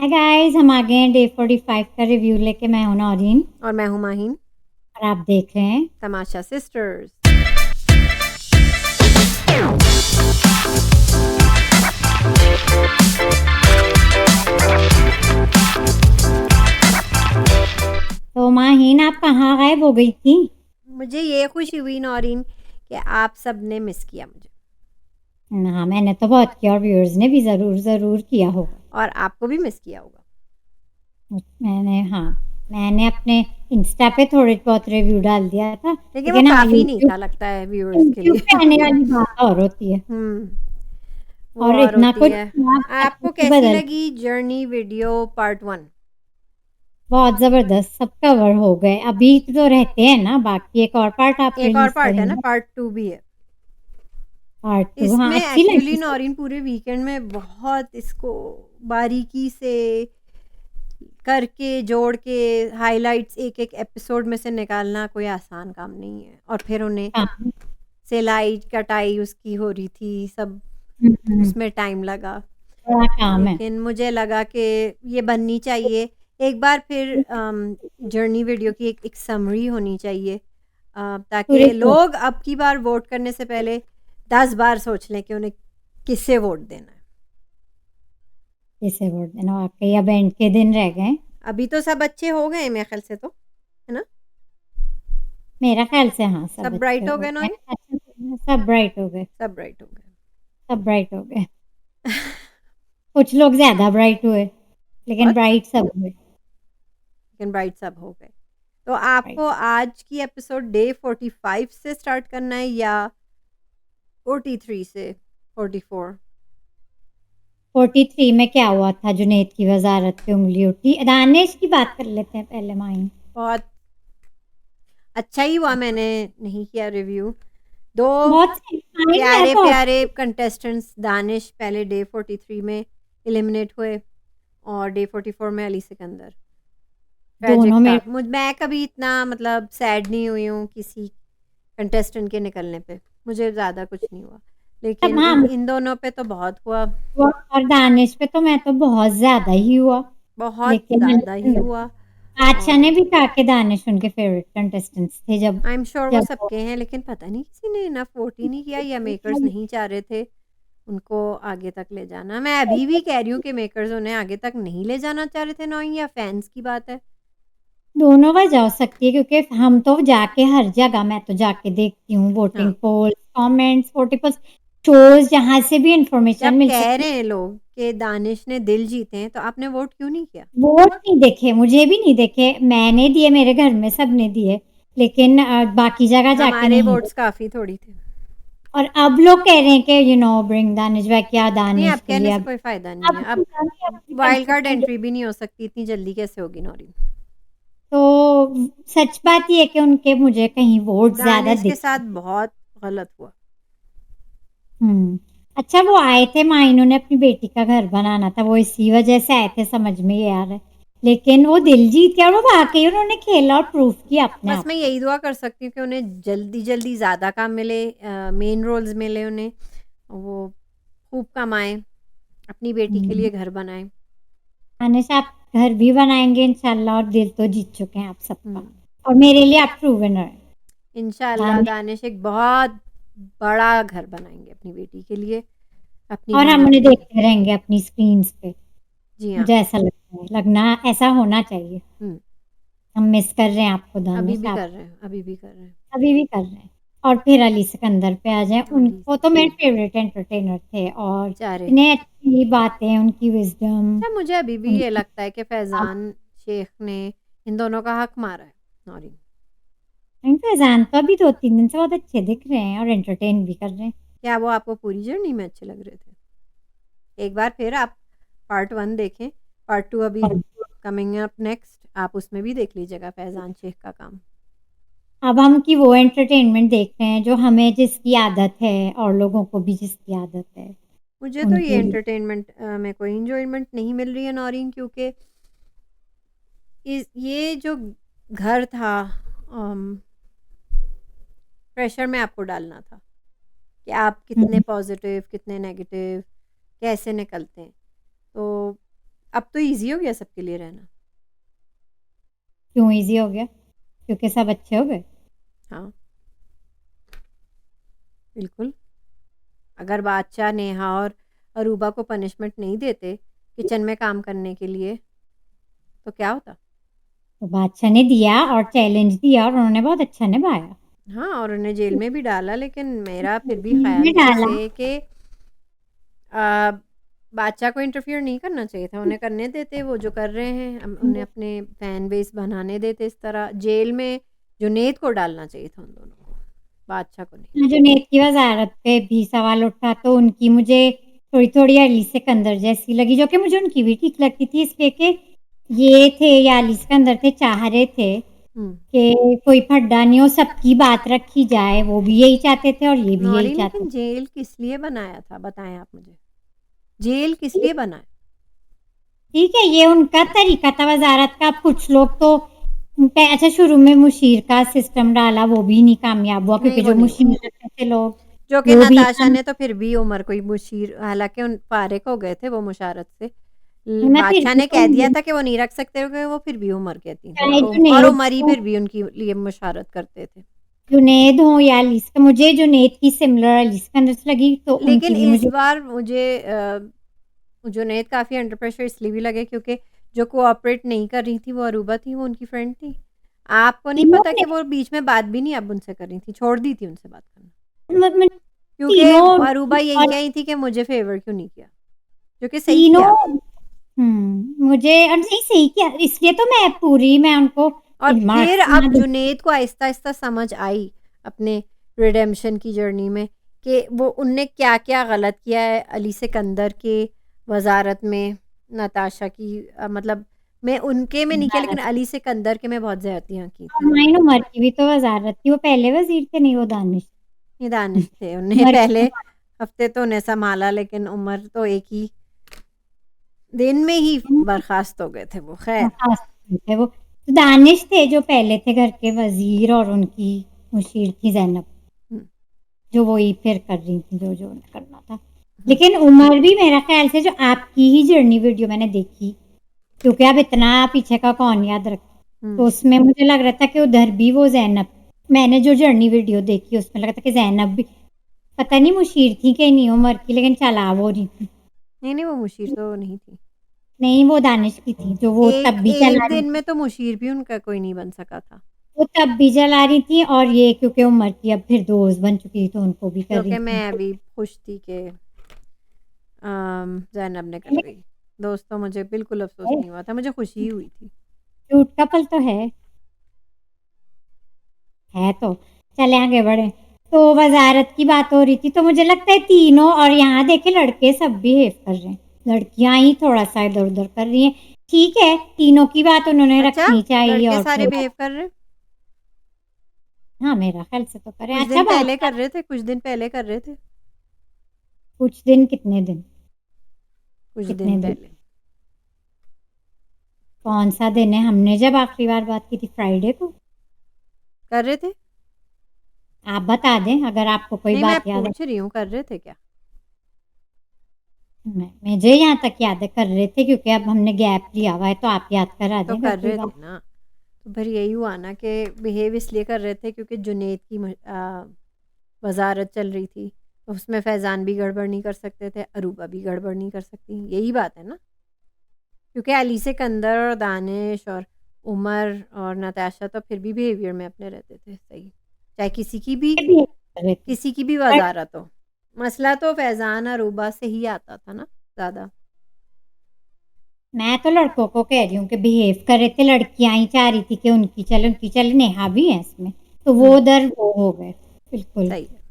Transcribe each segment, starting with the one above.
Hi guys, हम आ गए हैं डे 45 का रिव्यू लेके। मैं हूं नौरीन और मैं हूं माहीन। और आप देख रहे हैं तमाशा सिस्टर्स। तो माहीन, आप कहाँ गायब हो गई थी? मुझे ये खुशी हुई नौरीन कि आप सब ने मिस किया मुझे, हाँ, मैंने तो बहुत किया और व्यूअर्स ने भी जरूर जरूर किया होगा। और आपको भी मिस किया होगा। मैंने अपने इंस्टा पे थोड़े बहुत रिव्यू डाल दिया था, लेकिन वो लेकिन हाँ, काफ़ी नहीं यूट्यूब था लगता है व्यूअर्स के यूट्यूब पे लिए। आने वाली बात और होती है। वो और और इतना होती कुछ है। हुआ, सब आपको कुछ ही कैसी बदल। लगी जर्नी वीडियो पार्ट 1? बहुत जबरदस्त, सब कवर हो गए। अभी तो रहते हैं ना, बाकी एक और पार्ट आप एक और रिलीज पार्ट है ना, करेंगे। पार्ट 2 भी है पार्ट 2, हाँ, इसमें। अच्छी एक्चुअली लगी। नौरीन पूरे वीकेंड में बहुत इसको बारीकी से करके जोड़ के हाइलाइट्स एक एक एपिसोड में से निकालना कोई आसान काम नहीं है, और फिर उन्हें हाँ। सिलाई कटाई उसकी हो रही थी सब, हम्म, उसमें टाइम लगा। बड़ा काम है। लेकिन मुझे लगा कि ये बननी चाहिए एक बार फिर। जर्नी वीडियो की एक समरी होनी चाहिए, पूरे ताकि लोग अब की बार वोट करने से पहले 10 बार सोच लें कि उन्हें किससे वोट देना है। जैसे वोट देना, वाकई अब एंड के दिन रह गए। अभी तो सब अच्छे हो गए मेरे ख्याल से, तो है ना, मेरा ख्याल से हाँ, सब सब अच्छे ब्राइट हो हो गए गए। नौरी, सब ब्राइट हो गए। सब ब्राइट हो गए। सब ब्राइट हो गए। कुछ लोग ज्यादा ब्राइट हुए, लेकिन बहुत, ब्राइट सब हुए। लेकिन ब्राइट सब हो गए। तो ब्राइट। आपको आज की एपिसोड डे 45 से स्टार्ट करना है या 43 से 44? 43 में क्या हुआ था? जुनैद की वजारत पे उंगली उठी। दानिश की बात कर लेते हैं पहले, माइन। बहुत अच्छा ही हुआ मैंने नहीं किया रिव्यू। दो बहुत सही माइन है, प्यारे बहुत। प्यारे कंटेस्टेंट्स दानिश पहले डे 43 में एलिमिनेट हुए, और डे 44 में अली सिकंदर। ट्रेजिक दोनों था। मेरे। मैं कभी इतना मतलब सैड नहीं हुई हूँ किसी कंटेस्टेंट के निकलने पे, मुझे ज़्यादा कुछ नहीं हुआ, तब लेकिन हाँ, इन दोनों पे तो बहुत हुआ। और दानिश पे तो मैं तो बहुत ज्यादा ही हुआ। बहुत लेकिन ज़्यादा ही हुआ। आशा और ने भी कहा कि दानिश उनके फेवरेट कंटेस्टेंट्स थे जब आई एम श्योर वो जब सबके हैं, लेकिन पता नहीं किसी ने इनफ वोट ही नहीं किया, या मेकर्स नहीं चाह रहे थे उनको आगे तक ले जाना। मैं अभी भी कह रही हूँ कि मेकर्स उन्हें आगे तक नहीं ले जाना चाह रहे थे, नौ, या फैंस की बात है। दोनों वजह हो सकती है, क्योंकि हम तो जाके हर जगह, मैं तो जाके देखती हूँ वोटिंग हाँ, पोल, कमेंट्स, 40+ शोज, जहाँ से भी इंफॉर्मेशन जब मिल कह सकती रहे हैं लोग कि दानिश ने दिल जीते हैं, तो आपने वोट क्यों नहीं किया? है। वोट नहीं देखे, मुझे भी नहीं देखे। मैंने दिए, मेरे घर में सबने दिए, लेकिन बाकी जगह जाके हमारे नहीं। वोट्स काफ़ी थोड़ी थे। और अब लोग कह रहे हैं कि ब्रिंग दानिश बैक, क्या नहीं, दानिश अब के लिए कहने से अब कोई फ़ायदा नहीं है। अब अब वाइल्ड कार्ड कंटेस्टेंट। एंट्री भी नहीं हो सकती, इतनी जल्दी कैसे होगी नौरी? तो सच बात ये है कि उनके मुझे कहीं वोट ज्यादा दानिश के दिखे। साथ बहुत गलत हुआ। हम्म। अच्छा, वो आए थे, माँ, इन्होंने अपनी बेटी का घर बनाना था, वो इसी वजह से आए थे, समझ में ये आ रहा है। लेकिन वो दिल जीत गया, और वो वाकई उन्होंने खेला और प्रूफ किया अपने बस आप मैं को। यही दुआ कर सकती हूँ कि उन्हें जल्दी जल्दी ज़्यादा काम मिले, मेन रोल्स मिले उन्हें, वो खूब कमाएं, अपनी बेटी के हम्म। लिए घर बनाएं। आने से आप घर भी बनाएंगे इंशाल्लाह, और दिल तो जीत चुके हैं आप सबका। हम्म, और मेरे लिए आप ट्रू विनर हैं। इंशाल्लाह दानिश। दानिश एक बहुत बड़ा घर बनाएंगे अपनी बेटी के लिए, अपनी और हम बहन उन्हें के लिए। देखते रहेंगे अपनी स्क्रीन्स पे। जी हाँ। मुझे ऐसा लगता है, लगना ऐसा होना चाहिए। हम्म, हम मिस कर रहे हैं आपको अभी दानिश, भी आप कर रहे हैं, अभी भी कर रहे हैं। अभी भी कर रहे हैं। और फिर अली सिकंदर पे आ जाए, अली उनको तो मेरे फेवरेट एंटरटेनर थे, और बेचारे। इतने अच्छी बातें, उनकी विजडम। अच्छा, मुझे अभी भी ये लगता है कि फैज़ान शेख ने इन दोनों का हक मारा है नौरीन। फैजान तो अभी 2-3 दिन से बहुत अच्छे दिख रहे हैं और एंटरटेन भी कर रहे हैं। क्या वो आपको पूरी जर्नी में अच्छे लग रहे थे? एक बार फिर आप पार्ट 1 देखें, पार्ट 2 अभी और कमिंग अप नेक्स्ट, आप उसमें भी देख लीजिएगा फैज़ान शेख का काम। अब हम की वो एंटरटेनमेंट देख रहे हैं जो हमें जिसकी आदत है, और लोगों को भी जिसकी आदत है मुझे तो ये उनके लिए। एंटरटेनमेंट में कोई इंजॉयमेंट नहीं मिल रही है नौरीन, क्योंकि ये जो घर था, प्रेशर में आपको डालना था कि आप कितने हम्म, पॉजिटिव कितने नेगेटिव कैसे निकलते हैं। तो अब तो ईज़ी हो गया सबके लिए रहना। क्यों ईज़ी हो गया? क्योंकि सब अच्छे हो गए? हाँ, बिल्कुल। अगर बादशाह, नेहा और अरूबा को पनिशमेंट नहीं देते किचन में काम करने के लिए, तो क्या होता? तो बादशाह ने दिया और चैलेंज दिया और उन्होंने बहुत अच्छा निभाया। हाँ, और उन्हें जेल में भी डाला, लेकिन मेरा फिर भी में ख़्याल डाला। ऐसे कि अ, बादशाह को इंटरफियर नहीं करना चाहिए था, उन्हें करने देते वो जो कर रहे हैं, उन्हें अपने फैन बेस बनाने देते इस तरह। जेल में जुनैद को डालना चाहिए था उन दोनों को, बादशाह को नहीं। जुनैद की वज़ारत पे भी सवाल उठा तो उनकी मुझे थोड़ी-थोड़ी अली सिकंदर जैसी लगी, जो कि मुझे उनकी भी ठीक लगती थी इसलिए कि ये थे या अली सिकंदर थे, चाह रहे थे हुँ। कि कोई फड्डा नहीं हो, सबकी बात रखी जाए, वो भी यही चाहते थे और ये भी यही नौरीन, चाहते लेकिन थे। जेल किस लिए बनाया था बताएँ आप मुझे? जेल किस लिए बना है? ठीक है, ये उनका तरीका था वज़ारत का। अब कुछ लोग तो अच्छा शुरू में मुशीर का सिस्टम डाला, वो भी नहीं कामयाब हुआ नहीं, क्योंकि वो जो नहीं हुआ। मुशीर रखते थे लोग, जो कि वो भी नताशा ने तो फिर भी उमर को ही मुशीर, हालाँकि उन फ़ारिग हो गए थे वो मुशारत से। मैं फिर बादशाह भी ने कह दिया कहूँगी था कि वो नहीं रख सकते क्योंकि वो फिर भी उमर कहती थी, चाहे और जुनैद उमर ही हो फिर भी उनके लिए मुशारत करते थे। जुनैद हो या अलीस मुझे जुनैद की सिमिलर अलीस के अंदर से लगी तो लेकिन उनकी भी इस मुझे बार मुझे जुनैद काफ़ी अंडर प्रेशर इसलिए भी लगे क्योंकि जो कोऑपरेट नहीं कर रही थी वो अरूबा थी, वो उनकी फ्रेंड थी। आपको नहीं तीनों पता ने कि वो बीच में बात भी नहीं अब उनसे कर रही थी, छोड़ दी थी उनसे बात करना। मतलब क्योंकि तीनों अरूबा यही और कह रही थी कि मुझे फ़ेवर क्यों नहीं किया, जो कि सही तीनों किया। मुझे और नहीं सही किया इसलिए तो मैं उनको और फिर मार्क्स ना अब दे जुनैद को आहिस्ता-आहिस्ता समझ आई अपने रिडेम्पशन की जर्नी में कि वो उनने क्या-क्या गलत किया है अली सिकंदर के वज़ारत में, नताशा की मतलब मैं उनके में नहीं किया, लेकिन वज़ारत अली सिकंदर के में बहुत ज़्यादतियाँ की थी उन्होंने। हुमायूं उमर की भी तो वज़ारत थी, वो पहले वज़ीर थे नहीं वो दानिश ये दानिश थे, उन्हें उमर पहले की हफ्ते तो उन्हें सँभाला, लेकिन उमर तो एक ही दिन में ही बर्खास्त हो गए थे वो, ख़ैर। खास थे वो। तो दानिश थे जो पहले थे घर के वज़ीर और उनकी मुशीर थी ज़ैनब। हुँ, जो वही फिर कर रही थी जो उन्हें करना था। हुँ, लेकिन उमर भी मेरा ख़्याल से जो आपकी ही जर्नी वीडियो मैंने देखी, क्योंकि अब इतना पीछे का कौन याद रखे, तो हुँ। उसमें मुझे लग रहा था कि उधर भी वो ज़ैनब मैंने जो जर्नी वीडियो देखी उसमें लगा था कि ज़ैनब भी पता नहीं मुशीर थी कि नहीं उमर की लेकिन चला वो रही थी। नहीं, नहीं, वो मुशीर तो नहीं थी। नहीं वो दानिश की थी जो वो तब एक भी चला एक रही दिन थी। में तो मुशीर भी उनका कोई नहीं बन सका था, वो तब भी चला रही थी और ये क्योंकि उमर की अब फिर दोस्त बन चुकी थी तो उनको भी कर जो रही कि थी। मैं अभी खुश थी कि ज़ैनब ने कर गई। दोस्त तो मुझे बिल्कुल अफ़सोस नहीं हुआ था, मुझे खुशी ही हुई थी। क्यूट कपल तो है तो। चलें आगे बढ़ें। तो वज़ारत की बात हो रही थी तो मुझे लगता है तीनों और यहाँ देखें लड़के सब बिहेव कर रहे हैं। लड़कियाँ ही थोड़ा-सा इधर-उधर कर रही हैं। ठीक है, तीनों की बात उन्होंने अच्छा, रखनी चाहिए लड़के और सारे थोड़ा बिहेव कर रहे? हाँ, मेरा ख़्याल से तो करें। कुछ अच्छा दिन बात पहले कर रहे थे, कुछ दिन पहले कर रहे थे, कुछ दिन कितने दिन? कुछ दिन कितने दिन? पहले। कौन-सा दिन है? हमने जब आखिरी बार बात की थी फ्राइडे को? कर रहे थे? आप बता दें अगर आपको कोई नहीं, मैं बात याद है। पूछ रही हूँ, कर रहे थे क्या? मुझे यहाँ तक याद है कर रहे थे क्योंकि अब हमने गैप लिया हुआ है तो आप याद करा तो दें अगर कर कोई रहे थे बात ना। तो फिर यही हुआ ना कि बिहेव इसलिए कर रहे थे क्योंकि जुनैद की वज़ारत चल रही थी। तो उसमें फैज़ान भी गड़बड़ नहीं कर सकते थे, अरूबा भी गड़बड़ नहीं कर सकती, यही बात है ना? क्योंकि अली सिकंदर और दानिश और उमर और नताशा तो फिर भी बिहेवियर में अपने रहते थे सही। चाहे भी कर रहे थे। किसी की भी बट वज़ारत हो। मसला तो फैज़ान अरूबा से ही आता था ना ज़्यादा। मैं तो लड़कों को कह रही हूँ कि बिहेव कर रहे थे, लड़कियाँ ही चाह रही थी कि उनकी चले, नेहा भी है इसमें, तो वो हुँ, उधर वो हो गए, बिल्कुल। सही है।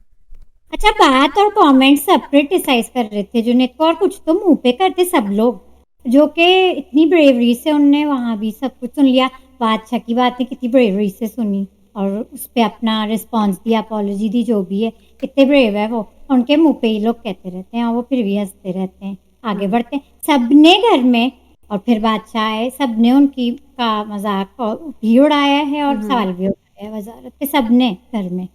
अच्छा बात और कमेंट सब क्रिटिसाइज़ कर रहे थे जुनैद को और कुछ तो मुँह पे करते सब लोग, जो कि इतनी ब्रेवरी से उनने वहाँ भी सब कुछ सुन लिया, बादशाह की बातें कितनी ब्रेवरी से सुनी और उस पे अपना रिस्पॉन्स दिया, अपॉलॉजी दी, जो भी है, कितने ब्रेव है वो। उनके मुँह पे ही लोग कहते रहते हैं और वो फिर भी हँसते रहते हैं, आगे हुँ, बढ़ते हैं। सबने घर में और फिर बादशाह आए, सबने उनकी का मज़ाक भी उड़ाया है हुँ, और हुँ। सवाल भी उठाया है वज़ारत पे सबने घर में।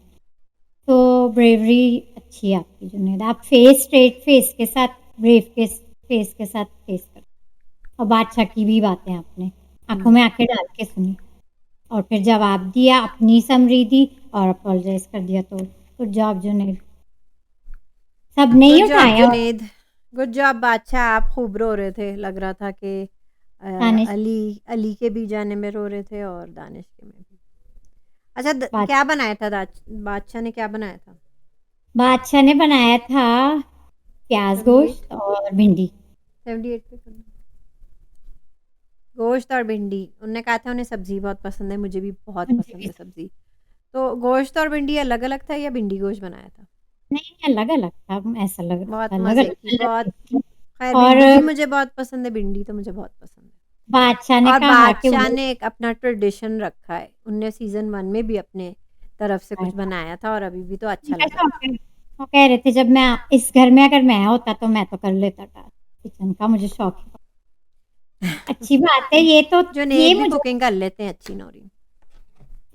तो ब्रेवरी अच्छी है आपकी जुनैद। आप फेस स्ट्रेट फेस के साथ ब्रेव के फेस के साथ फेस कर और बादशाह की भी बातें आपने आंखों में आंखें डाल के सुनी और फिर जवाब दिया, अपनी समरी दी और अपोलोजाइज कर दिया। तो गुड जॉब जुनैद, सब नहीं गुड जॉब उठाया। और जुनेद, गुड जॉब बादशाह। आप खूब रो रहे थे, लग रहा था कि दानिश अली अली के भी जाने में रो रहे थे और दानिश के में भी। अच्छा बाद- क्या बनाया था बादशाह ने क्या बनाया था? बादशाह ने बनाया था प्याज 78 गोश्त और भिंडी। 78 पे करना। गोश्त और भिंडी, उनने कहा था उन्हें सब्जी बहुत पसंद है, मुझे भी बहुत मुझे पसंद भी है सब्जी। तो गोश्त और भिंडी अलग अलग था या भिंडी गोश्त बनाया था? नहीं, अलग अलग था, ऐसा लग रहा बहुत था अलग मज़े अलग की, बहुत। अलग। खैर और भिंडी भी मुझे बहुत पसंद है, भिंडी तो मुझे बहुत पसंद है। बादशाह ने और कहा कि बादशाह वो ने एक अपना ट्रेडिशन रखा है, उनने सीज़न 1 में भी अपने तरफ से कुछ बनाया था और अभी भी तो अच्छा उनका लग रहा शौक है। है। वो कह रहे थे जब मैं इस घर में अगर मैं होता तो मैं तो कर लेता था किचन का, मुझे शौक है। अच्छी बात है ये तो। ये जुनैद भी मुझे कुकिंग कर लेते हैं अच्छी, नौरीन।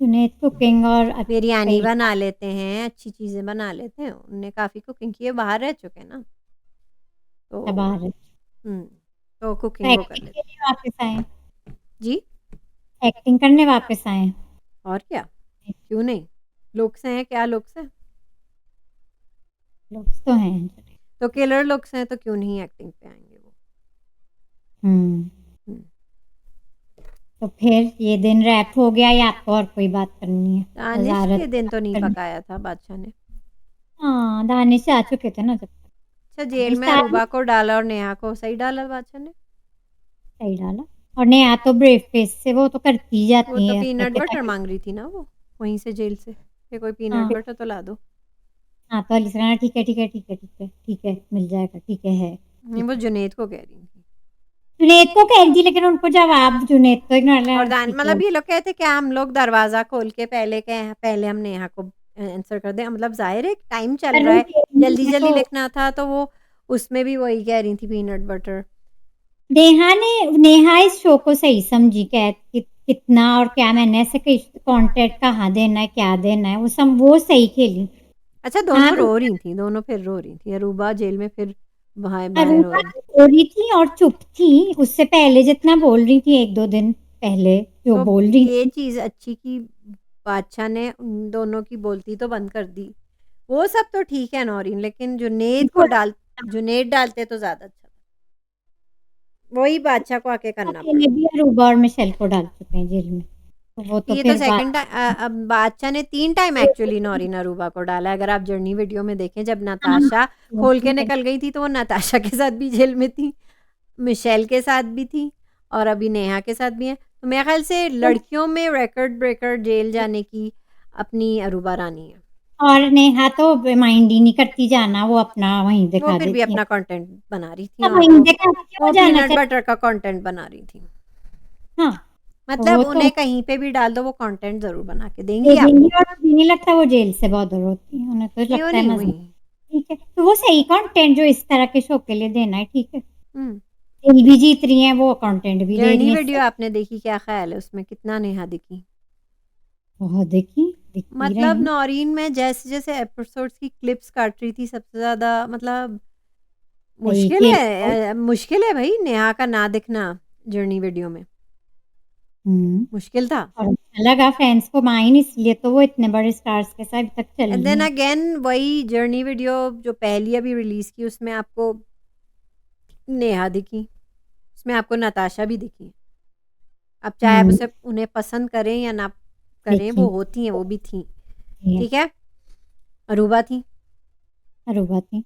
जुनैद कुकिंग और बिरयानी सही बना लेते हैं, अच्छी चीज़ें बना लेते हैं, उनने काफ़ी कुकिंग की है, बाहर रह चुके हैं ना। तो बात है। हुँ, तो तो कुकिंग वो कर एक्टिंग लेते के लिए वापस आए, हैं। जी, एक्टिंग करने वापस आए। और क्या? क्यों नहीं? लुक्स हैं, क्या लुक्स हैं? लोग तो हैं। तो किलर लुक्स हैं, तो क्यों नहीं एक्टिंग पे आएँगे वो? हम्म। हुँ। तो फिर ये दिन रैप हो गया या आपको और कोई बात करनी है? दानिश वजारत के की दिन बात तो नहीं करनी है? पकाया था बादशाह ने। हाँ, दानिश आ चुके थे ना जब तक। अच्छा, जेल दानिश में था अरूबा को डाला और नेहा को सही डाला बादशाह ने? सही डाला। और नेहा तो ब्रेव फेस से वो तो करती ही वो जाती तो है पीनट हरकतें बटर ताकि। माँग रही थी ना वो, वहीं से जेल से, कि कोई हाँ पीनट बटर तो ला दो। हाँ, तो अलीसरा ठीक है ठीक है ठीक है ठीक है ठीक है मिल जाएगा, ठीक है नहीं, ठीक वो है। जुनैद को कह रही थी। जुनैद को कह रही थी लेकिन उनको जवाब जुनैद तो और ठीक है। मतलब ये लोग कहते क्या हम लोग दरवाज़ा खोल के पहले हम नेहा को आंसर कर दें, मतलब ज़ाहिर है टाइम चल पर रहा वो है, नेहा जल्दी-जल्दी तो लिखना था, तो वो उसमें भी वही कह रही थी पीनट बटर। नेहा इस शो को सही समझी क्या कितना और क्या मैंने ऐसे कंटेंट कहाँ देना है क्या देना है वो सही खेली। अच्छा, हाँ, दोनों रो रही थी, दोनों फिर रो रही थी। अरूबा जेल में फिर बाहर रो अरूबा रही। बोल रही थी और चुप थी, उससे पहले जितना बोल रही थी एक दो दिन पहले जो तो बोल रही ये थी। चीज़ अच्छी की बादशाह ने उन दोनों की बोलती तो बंद कर दी। वो सब तो ठीक है नौरीन, लेकिन जुनैद डालते तो ज़्यादा अच्छा था। वही बादशाह को आके करना अकेले पड़ा। भी अरूबा और मिशेल को डाल चुके हैं जेल में, तो वो तो ये तो फिर सेकंड बात। टाइम, अब बादशाह ने 3 टाइम एक्चुअली नौरीन अरूबा को डाला है। अगर आप जर्नी वीडियो में देखें, जब हाँ, नताशा खोल के निकल गई थी, तो वो नताशा के साथ भी जेल में थी, मिशेल के साथ भी थी और अभी नेहा के साथ भी हैं। तो मेरे ख़्याल से लड़कियों में रिकॉर्ड ब्रेकर जेल जाने की अपनी अरूबा रानी है। और नेहा तो माइंड ही नहीं करती जाना, वो अपना वहीं वो दिखा फिर भी देती है। अपना कंटेंट बना रही थी, सब और वहीं तो दिखा देती है, वो वो जाना पीनट चाहिए। बटर का कंटेंट बना रही थी। हाँ, मतलब वो तो उन्हें कहीं पे भी डाल दो, वो कंटेंट ज़रूर बना के दे देंगी देंगी आपको। और मुझे नहीं लगता वो जेल से बॉदर होती है, उन्हें तो क्यों लगता है नहीं मजा। हुई? ठीक है, तो वो सही कंटेंट जो इस तरह के शो के लिए देना है, ठीक है। हुँ। दिल भी जीत रही हैं वो, कंटेंट भी दे रही जर्नी हैं वीडियो इससे। आपने देखी, क्या ख़्याल है उसमें कितना नेहा दिखी? बहुत देखी, दिखती मतलब रही। नौरीन में जैसे-जैसे एपिसोड्स की क्लिप्स काट रही थी, सबसे ज़्यादा मतलब सही खेल। मुश्किल है भई नेहा का ना दिखना जर्नी वीडियो में, हम्म। मुश्किल था। और अच्छा लगा फैंस को, माइन इसलिए तो वो इतने बड़े स्टार्स के साथ अभी तक एंड चली देन हैं। अगेन वही जर्नी वीडियो जो पहली अभी रिलीज़ की, उसमें आपको नेहा दिखी, उसमें आपको नताशा भी दिखी। अब चाहे आप हम्म। उसे उन्हें पसंद करें या ना करें, देखी वो होती हैं, वो भी थीं, है। ठीक है? अरूबा थी, अरूबा थी।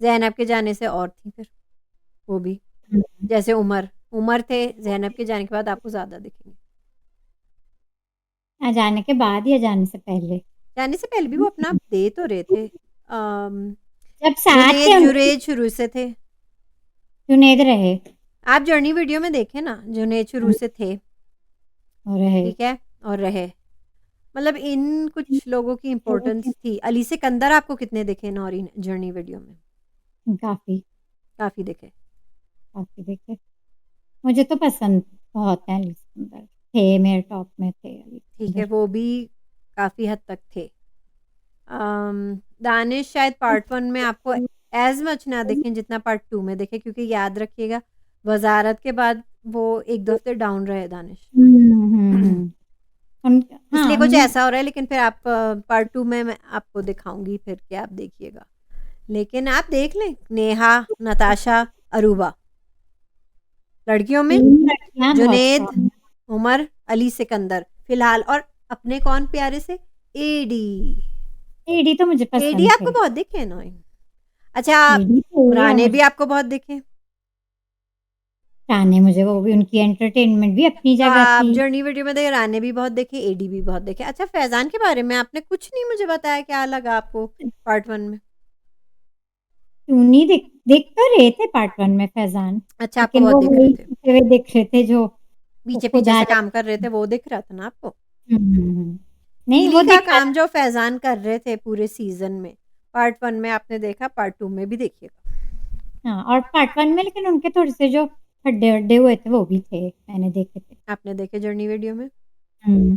ज़ैनब के जाने से और थी फिर, वो भी। हम्म। जैसे उमर थे, ज़ैनब के जाने के बाद आपको ज़्यादा दिखेंगे। आ जाने के बाद या जाने से पहले? जाने से पहले भी वो अपना दे तो रहे थे। जब साथ थे उनके जुनैद शुरू से थे। जुनैद रहे। आप जर्नी वीडियो में देखें ना, जुनैद शुरू से थे, और रहे। ठीक है? और रहे। मतलब इन कुछ लोगों की इम्पोर्टेंस थी। अली सिकंदर आपको कितने दिखे नौरीन जर्नी वीडियो में? काफी काफ़ी दिखे। काफी देखे। मुझे तो पसंद बहुत है अली सिकंदर, थे मेरे टॉप में थे अली ठीक है, सिकंदर। वो भी काफ़ी हद तक थे। दानिश शायद पार्ट 1 में आपको एज़ मच ना दिखें जितना पार्ट 2 में दिखे, क्योंकि याद रखिएगा वज़ारत के बाद वो 1-2 हफ्ते डाउन रहे दानिश। उन हाँ, इसलिए कुछ ऐसा हो रहा है, लेकिन फिर आप पार्ट 2 में मैं आपको दिखाऊँगी फिर के आप देखिएगा। लेकिन आप देख लें, नेहा, नताशा, अरूबा। लड़कियों में 3 लड़कियाँ बहुत जुनैद, स्ट्रॉन्ग हैं। उमर, अली सिकंदर फिलहाल, और अपने कौन प्यारे से एडी। एडी तो मुझे एडी पसंद आपको थे। बहुत दिखे एनोइंग। अच्छा, एडी थे और राणे भी मुझे आपको बहुत दिखे। ताने मुझे वो भी उनकी एंटरटेनमेंट भी अपनी तो जगह आप थी। जर्नी वीडियो में देखे राणे भी बहुत देखे, एडी भी बहुत देखे। अच्छा, फैज़ान के बारे में आपने कुछ नहीं मुझे बताया, क्या लगा आपको पार्ट 1 में? क्यों नहीं देख तो रहे थे पार्ट 1 में फैज़ान, अच्छा, आपको लेकिन बहुत वो दिख रहे वही थे। टूटे हुए दिख रहे थे जो वो पीछे-पीछे खुदा से काम कर रहे जब थे, वो दिख रहा था ना आपको? नहीं तीली वो का दिख रहा काम था। जो फैज़ान कर रहे थे पूरे सीज़न में, पार्ट 1 में आपने देखा, पार्ट 2 में भी देखिएगा। हाँ, और पार्ट 1 में लेकिन उनके थोड़े से जो खड्डे-वड्डे हुए थे वो भी थे, मैंने देखे थे। आपने देखे जर्नी वीडियो में? हुँ।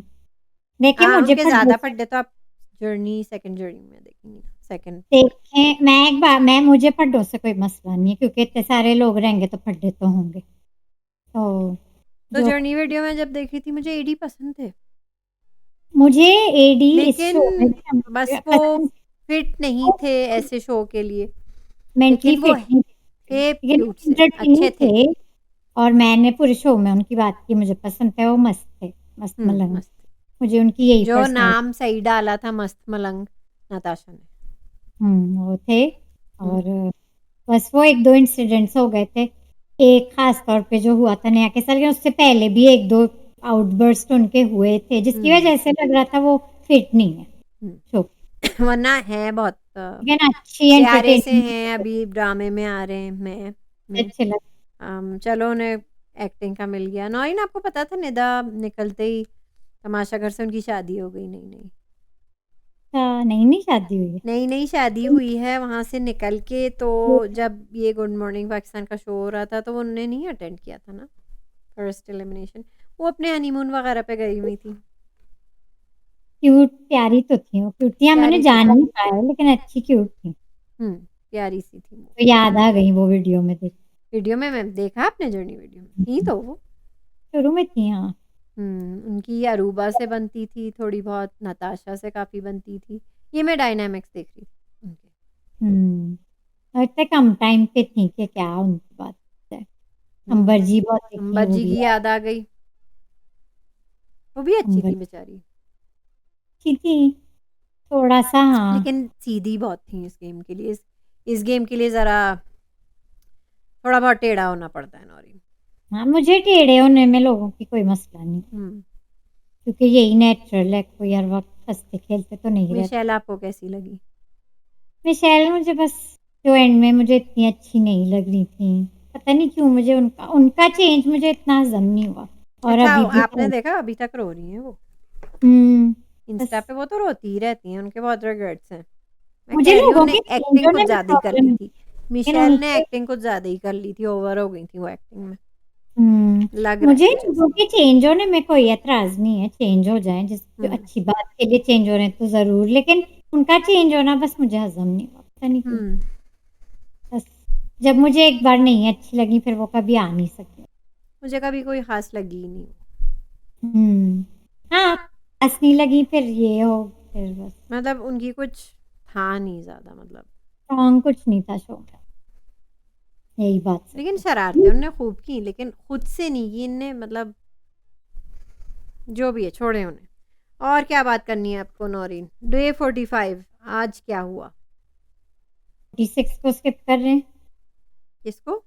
देखिए हाँ, मुझे उनके खड्डों ज़्यादा से फड्डे तो आप सेकंड जर्नी में देखेंगी ना, सेकंड पार्ट। देखें मैं मुझे खड्डों से कोई मसला नहीं है क्योंकि इतने सारे लोग रहेंगे तो खड्डे तो होंगे। तो तो जो जर्नी वीडियो में जब देखी थी मुझे एडी पसंद थे, मुझे एडी इस लेकिन शो में भी बस वो पसंद फिट नहीं थे ऐसे शो के लिए, मेंटली लेकिन वो फिट नहीं थे, थे लेकिन क्यूट से, एंटरटेनिंग अच्छे थे। थे और मैंने पूरे शो में उनकी बात की मुझे पसंद थे, वो मस्त थे, मस्त मलंग। मस्त थे। मुझे उनकी यही जो पर्सनैलिटी नाम सही डाला था मस्त मलंग, नताशा ने। वो थे हुँ, और बस वो 1-2 इंसिडेंट्स हो गए थे। एक ख़ास तौर पे जो हुआ था नेहा के साथ, लेकिन उससे पहले भी 1-2 आउटबर्स्ट उनके हुए थे, जिसकी हुँ, वज़ह से लग रहा था वो फिट नहीं है हुँ। शो। वरना है बहुत लेकिन अच्छी प्यारे से एंटरटेनिंग हैं, अभी ड्रामे में आ रहे हैं में। अच्छे लग चलो उन्हें एक्टिंग का मिल गया। नौरीन, आपको पता था निदा निकलते ही तमाशा घर से उनकी शादी हो गई नई-नई? नई-नई शादी हुई है। नई-नई शादी हुई है वहाँ से निकल के, तो जब ये गुड मॉर्निंग पाकिस्तान का शो हो रहा था तो वो उन्होंने नहीं अटेंड किया था ना, फर्स्ट एलिमिनेशन। वो अपने हनीमून वगैरह पे गई हुई थी। क्यूट प्यारी तो थी वो, क्यूट थी, हम उन्हें प्यारी तो जान थी। नहीं पाए लेकिन अच्छी क्यूट थी। हुँ, प्यारी सी थी वो। तो याद आ गई वो वीडियो में देख वीडियो में मैं देखा आपने जर्नी वीडियो में? थी के। तो वो। शुरू में थी हाँ। उनकी अरूबा से बनती थी थोड़ी बहुत, नताशा से काफ़ी बनती थी। ये मैं डायनामिक्स देख रही थी उनके। हुँ। और इतने कम टाइम पे थी कि क्या उनकी बात है। अंबर हुँ, जी बहुत दिखी अंबर वो जी भी की है। याद आ गई। वो भी अच्छी अंबर थी बेचारी, अच्छी थी, थोड़ा-सा हाँ। लेकिन सीधी बहुत थी इस गेम के लिए। इस गेम के लिए ज़रा थोड़ा बहुत टेढ़ा होना पड़ता है नौरीन। हाँ, मुझे टेढ़े होने में लोगों की कोई मसला नहीं, हुँ, क्योंकि यही नेचुरल है, कोई हर वक़्त हँसते-खेलते तो नहीं रहता। मिशेल आपको कैसी लगी? मिशेल मुझे बस जो एंड में मुझे इतनी अच्छी नहीं लग रही थी। पता नहीं क्यों मुझे उनका उनका चेंज मुझे इतना हज़म नहीं हुआ और अच्छा, अभी भी आपने तो देखा अभी तक रो रही हैं वो? हुँ, इंस्टा बस पे वो तो रोती ही रहती हैं, उनके बहुत रिग्रेट्स हैं। मैं मुझे कह रही हूँ लोगों उन्हें के चेंज एक्टिंग होने कुछ में ज़्यादा ही कर प्रॉब्लम ली नहीं, थी। लेकिन मिशेल ने उनके एक्टिंग कुछ ज़्यादा ही कर ली थी, ओवर हो गई थी वो एक्टिंग में। हुँ, लग रहा है मुझे कुछ लोगों ऐसा। के चेंज होने में कोई ऐतराज़ नहीं है, चेंज हो जाएँ जिस जो हुँ, अच्छी बात के लिए चेंज हो रहे हैं तो ज़रूर, लेकिन उनका चेंज होना बस मुझे हज़म नहीं हुआ, पता नहीं क्यों? हुँ। बस जब मुझे एक बार नहीं अच्छी लगी फिर वो कभी आ नहीं सकती। मुझे कभी कोई ख़ास लगी ही नहीं। हुँ, हाँ, खास नहीं लगी फिर ये हो फिर बस मतलब उनकी कुछ था नहीं ज़्यादा मतलब। सॉन्ग कुछ नहीं था शो में, यही बात सच लेकिन है। शरारतें उन्होंने खूब की, लेकिन खुद से नहीं की इनने, मतलब जो भी है छोड़ें उन्हें। और क्या बात करनी है आपको नौरीन? डे 45 आज क्या हुआ? 46 को स्किप कर रहे हैं, किसको?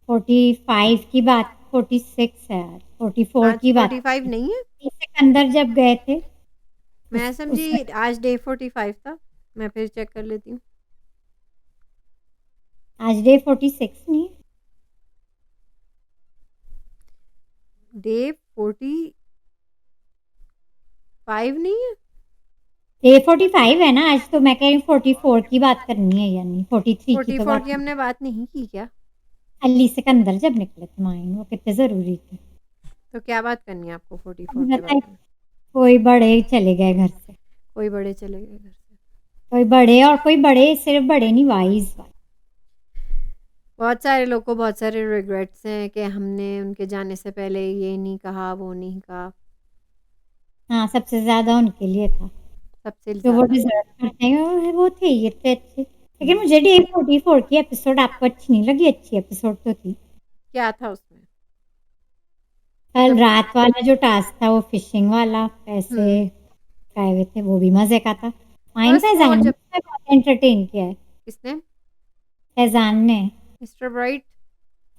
45 की बात 46 है यार, 44 आज की बात 45 नहीं है? सिकंदर जब गए थे मैं उसमें समझी आज डे 45 था। मैं फिर चेक कर लेती हूँ। आज डे 46 नहीं है? डे 45 नहीं है? डे 45 है ना आज, तो मैं कह रही हूँ 44 की बात करनी है यानी 43 की तो 44 बात की नहीं। हमने बात नहीं की क्या? अली सिकंदर जब निकले थे माइन वो कितने ज़रूरी थे। तो क्या बात करनी है आपको अभी 44 के बताइए बारे में? कोई बड़े चले गए घर से, कोई बड़े चले गए घर से। कोई बड़े और कोई बड़े सिर्फ बड़े नहीं वाइज़ बहुत सारे लोग को बहुत सारे रिग्रेट्स हैं कि हमने उनके जाने से पहले ये नहीं कहा, वो नहीं कहा। हाँ, सबसे ज़्यादा उनके लिए था। सबसे जो वो ज़्यादा। डिज़र्व करते हैं वो थे ये थे अच्छे। लेकिन मुझे डे 44 की एपिसोड आपको अच्छी नहीं लगी? अच्छी एपिसोड तो थी। क्या था उसमें? कल सब रात वाला जो टास्क था वो फिशिंग वाला, पैसे हुँ। आए हुए थे, वो भी मज़े का था। माइन बस वो फैज़ान ने जब मुझे बहुत एंटरटेन किया है। किसने? फैज़ान ने, मिस्टर ब्राइट।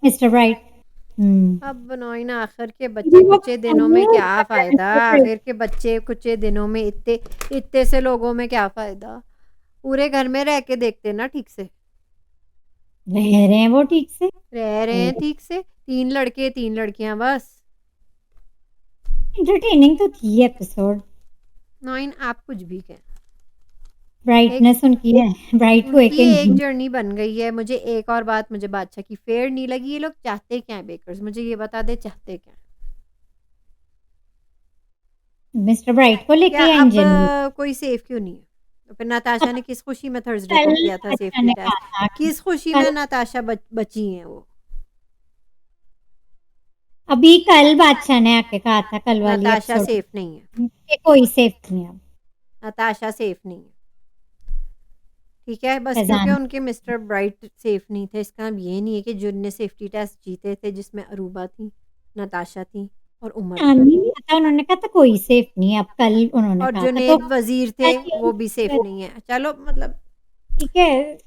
Mister Bright. हुँ। अब नौइन आखिर के मुझे वो बचे-कुचे दिनों में पसंद क्या फ़ायदा? है। आखिर के बचे-कुचे दिनों में इत्ते इत्ते से लोगों में क्या फ़ायदा? पूरे घर में रह के देखते ना ठीक से। रह रहे हैं वो ठीक से। रह रहे हैं ठीक से। 3 लड़के 3 लड़कियाँ बस। एंटरटेनिंग तो थी एपिसोड। नौइन आप कुछ भी कहें। एक ब्राइटनेस उनकी है, ब्राइट को एक उनकी एक इंजन। जर्नी बन गई है। मुझे एक और बात मुझे बादशाह की फेयर नहीं लगी। ये लोग चाहते क्या हैं बेकर्स? मुझे ये बता दें चाहते क्या हैं? मिस्टर ब्राइट को क्या लेके या इन अब जनरल? कोई सेफ क्यों नहीं है? तो फिर नताशा ने किस खुशी में थर्सडे कल को किया था अच्छा सेफ्टी ने टेस्ट? कहा था कि किस खुशी कल में नताशा बची हैं वो? अभी कल बादशाह ने आके कहा था कल वाली नताशा एपिसोड सेफ नहीं है। में कि कोई सेफ नहीं है अब। नताशा सेफ नहीं है। ठीक है? बस क्योंकि फैजान उनके मिस्टर ब्राइट सेफ नहीं थे इसका मतलब ये नहीं है कि जिनने सेफ्टी टेस्ट जीते थे जिसमें अरूबा थी, नताशा थी और उमर नाम था। नहीं लिया था, उन्होंने कहा था कोई सेफ नहीं है अब। कल उन्होंने और कहा था तो जुनैद वज़ीर थे, वो भी सेफ नहीं है। चलो मतलब ठीक है।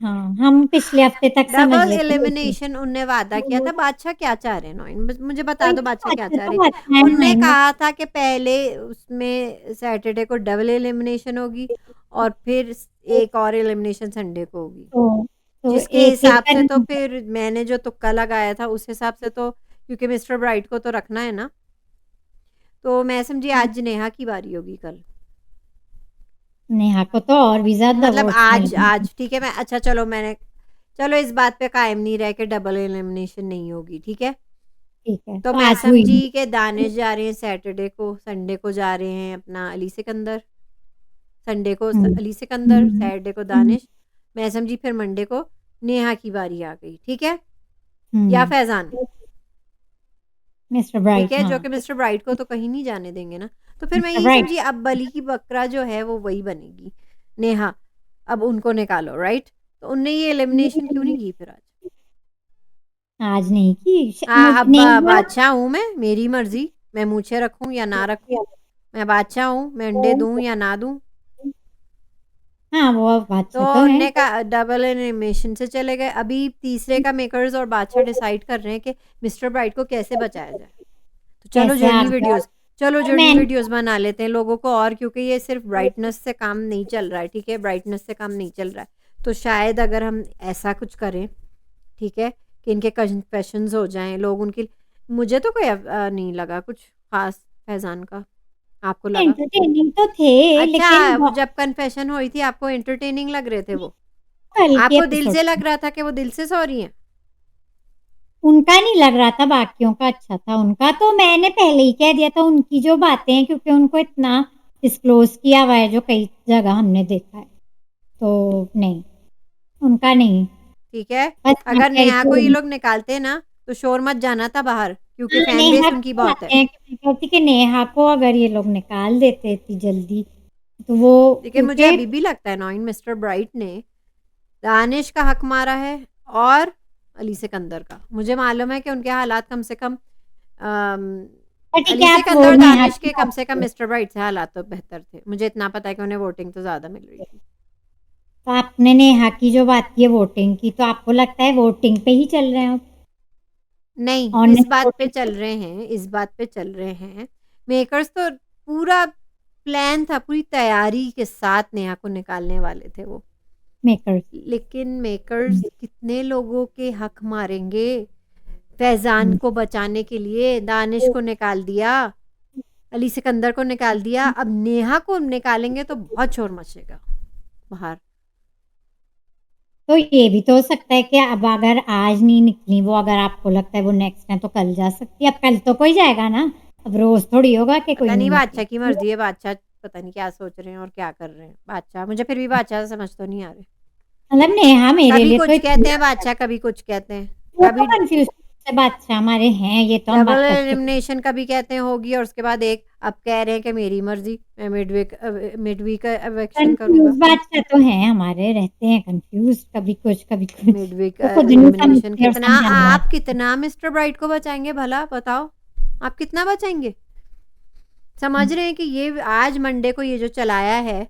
हाँ, हम पिछले हफ्ते तक समझ डबल लेते थे। एलिमिनेशन उनने वादा किया था। बादशाह क्या चाह रहे हैं नौइन? मुझे बता वही दो तो बादशाह क्या बात है, चाह तो रहे बात हैं? है उनने माइंड में। कहा था कि पहले उसमें सैटरडे को डबल एलिमिनेशन होगी और फिर एक और एलिमिनेशन संडे को होगी। तो जिसके एक-एक हिसाब से तो करके फिर मैंने जो तुक्का लगाया था उस हिसाब से तो क्योंकि मिस्टर ब्राइट को तो रखना है ना, तो मैं समझी आज नेहा की बारी होगी कल। नेहा को तो और भी ज़्यादा मतलब वोट्स आज मिलेंगे। आज ठीक है मैं अच्छा चलो इस बात पे कायम नहीं रह के डबल एलिमिनेशन नहीं होगी, ठीक है? ठीक है, तो तो मैं आज हुई समझी कि नहीं। दानिश जा रहे हैं सैटरडे को, संडे को जा रहे हैं अपना अली सिकंदर, संडे को हुँ। अली सिकंदर, हुँ, सैटरडे को हुँ, दानिश। मैं समझी फिर मंडे को नेहा की बारी आ गई, ठीक है? या हुँ। फैज़ान, मिस्टर ठीक ब्राइट है? जो हाँ, कि मिस्टर ब्राइट को तो कहीं नहीं जाने देंगे ना। तो फिर मैं मिस्टर यही ब्राइट समझी अब बली की बकरा जो है वो वही बनेगी, नेहा। अब उनको निकालो राइट? तो उनने ये एलिमिनेशन क्यों नहीं की फिर आज? आज नहीं की हाँ, अब नेहा बादशाह हूँ मैं, मेरी मर्ज़ी, मैं मूछें रखूँ या ना रखूँ। मैं बादशाह हूँ, मैं अंडे दूँ या ना दूँ। हाँ, वो तो बादशाह तो है। उनने कहा डबल एलिमिनेशन से चले गए। अभी तीसरे का मेकर्स और बादशाह डिसाइड कर रहे हैं कि मिस्टर ब्राइट को कैसे बचाया जाए। तो कैसे आगे चलो और जर्नी मैं वीडियोज़ बना लेते हैं लोगों को और क्योंकि ये सिर्फ़ ब्राइटनेस से काम नहीं चल रहा है, ठीक है? ब्राइटनेस से काम नहीं चल रहा है। तो शायद अगर हम ऐसा कुछ करें, ठीक है? कि इनके कन्फेशंस हो जाएँ, लोग उनकी मुझे तो कोई नहीं लगा कुछ ख़ास फैज़ान का। आपको लगा? एंटरटेनिंग तो थे अच्छा, लेकिन वो जब कन्फेशन हुई थी आपको एंटरटेनिंग लग रहे थे वो? कल के आपको दिल एपिसोड से लग रहा था कि वो दिल से सॉरी हैं? उनका नहीं लग रहा था, बाकियों का अच्छा था। उनका तो मैंने पहले ही कह दिया था उनकी जो बातें हैं क्योंकि उनको इतना डिस्क्लोज़ किया हुआ है जो कई जगह हमने देखा है। तो नहीं, उनका नहीं। ठीक है? बस मैं अगर कह रही नेहा को ये थी लोग निकालते ना, तो शोर मत जाना था बाहर क्योंकि हाँ, फैन नेहा बेस उनकी की बहुत है। बातें हैं कि मैं कहती कि नेहा को अगर ये लोग निकाल देते इतनी जल्दी तो वो लेकिन मुझे क्योंकि अभी भी लगता है नौइन मिस्टर ब्राइट ने दानिश का हक मारा है और अली सिकंदर का। मुझे मालूम है कि उनके हालात कम से कम अम, ठीक अली है आप वो सिकंदर और नेहा दानिश की के बात कम से कम करो। मिस्टर ब्राइट से हालात तो बेहतर थे। मुझे इतना पता है कि उन्हें वोटिंग तो ज़्यादा मिल रही थी। तो आपने नेहा की जो बात की है वोटिंग की तो आपको लगता है वोटिंग पे ही चल रहे हैं अब? नहीं, इस ऑनेस्ट बात पे वोटिंग चल रहे हैं इस बात पे चल रहे हैं। मेकर्स तो पूरा प्लान था, पूरी तैयारी के साथ नेहा को निकालने वाले थे वो। मेकर्स लेकिन मेकर्स कितने लोगों के हक मारेंगे? फैज़ान को बचाने के लिए दानिश को निकाल दिया, अली सिकंदर को निकाल दिया, अब नेहा को निकालेंगे तो बहुत शोर मचेगा बाहर। तो ये भी तो हो सकता है कि अब अगर आज नहीं निकली वो अगर आपको लगता है वो नेक्स्ट है तो कल जा सकती है। अब कल तो कोई जाएगा ना, अब रोज़ थोड़ी होगा कि कोई पता नहीं नहीं बादशाह की निकलेगा। मर्ज़ी है, बादशाह पता नहीं क्या सोच रहे हैं और क्या कर रहे हैं। बादशाह मुझे फिर भी बादशाह समझ तो नहीं आ रहे। मतलब नेहा मेरे कभी लिए तो कुछ इतनी, कहते हैं बादशाह, कभी कुछ कहते हैं, वो तो कभी कंफ्यूज से बादशाह हमारे हैं, ये तो हम डबल बात कर चुके हैं। एलिमिनेशन कभी कहते हैं होगी, और उसके बाद एक अब कह रहे हैं कि मेरी मर्जी, मैं मिड वीक इलेक्शन कंफ्यूज करूंगा। बादशाह तो हैं हमारे, रहते हैं कंफ्यूज, कभी कुछ मिड वीक वो खुद नहीं एलिमिनेशन समझते और कितना, समझाना। आप कितना मिस्टर ब्राइट को बचाएंगे भला बताओ, आप कितना बचाएंगे? समझ रहे हैं कि ये आज मंडे को ये जो चलाया है,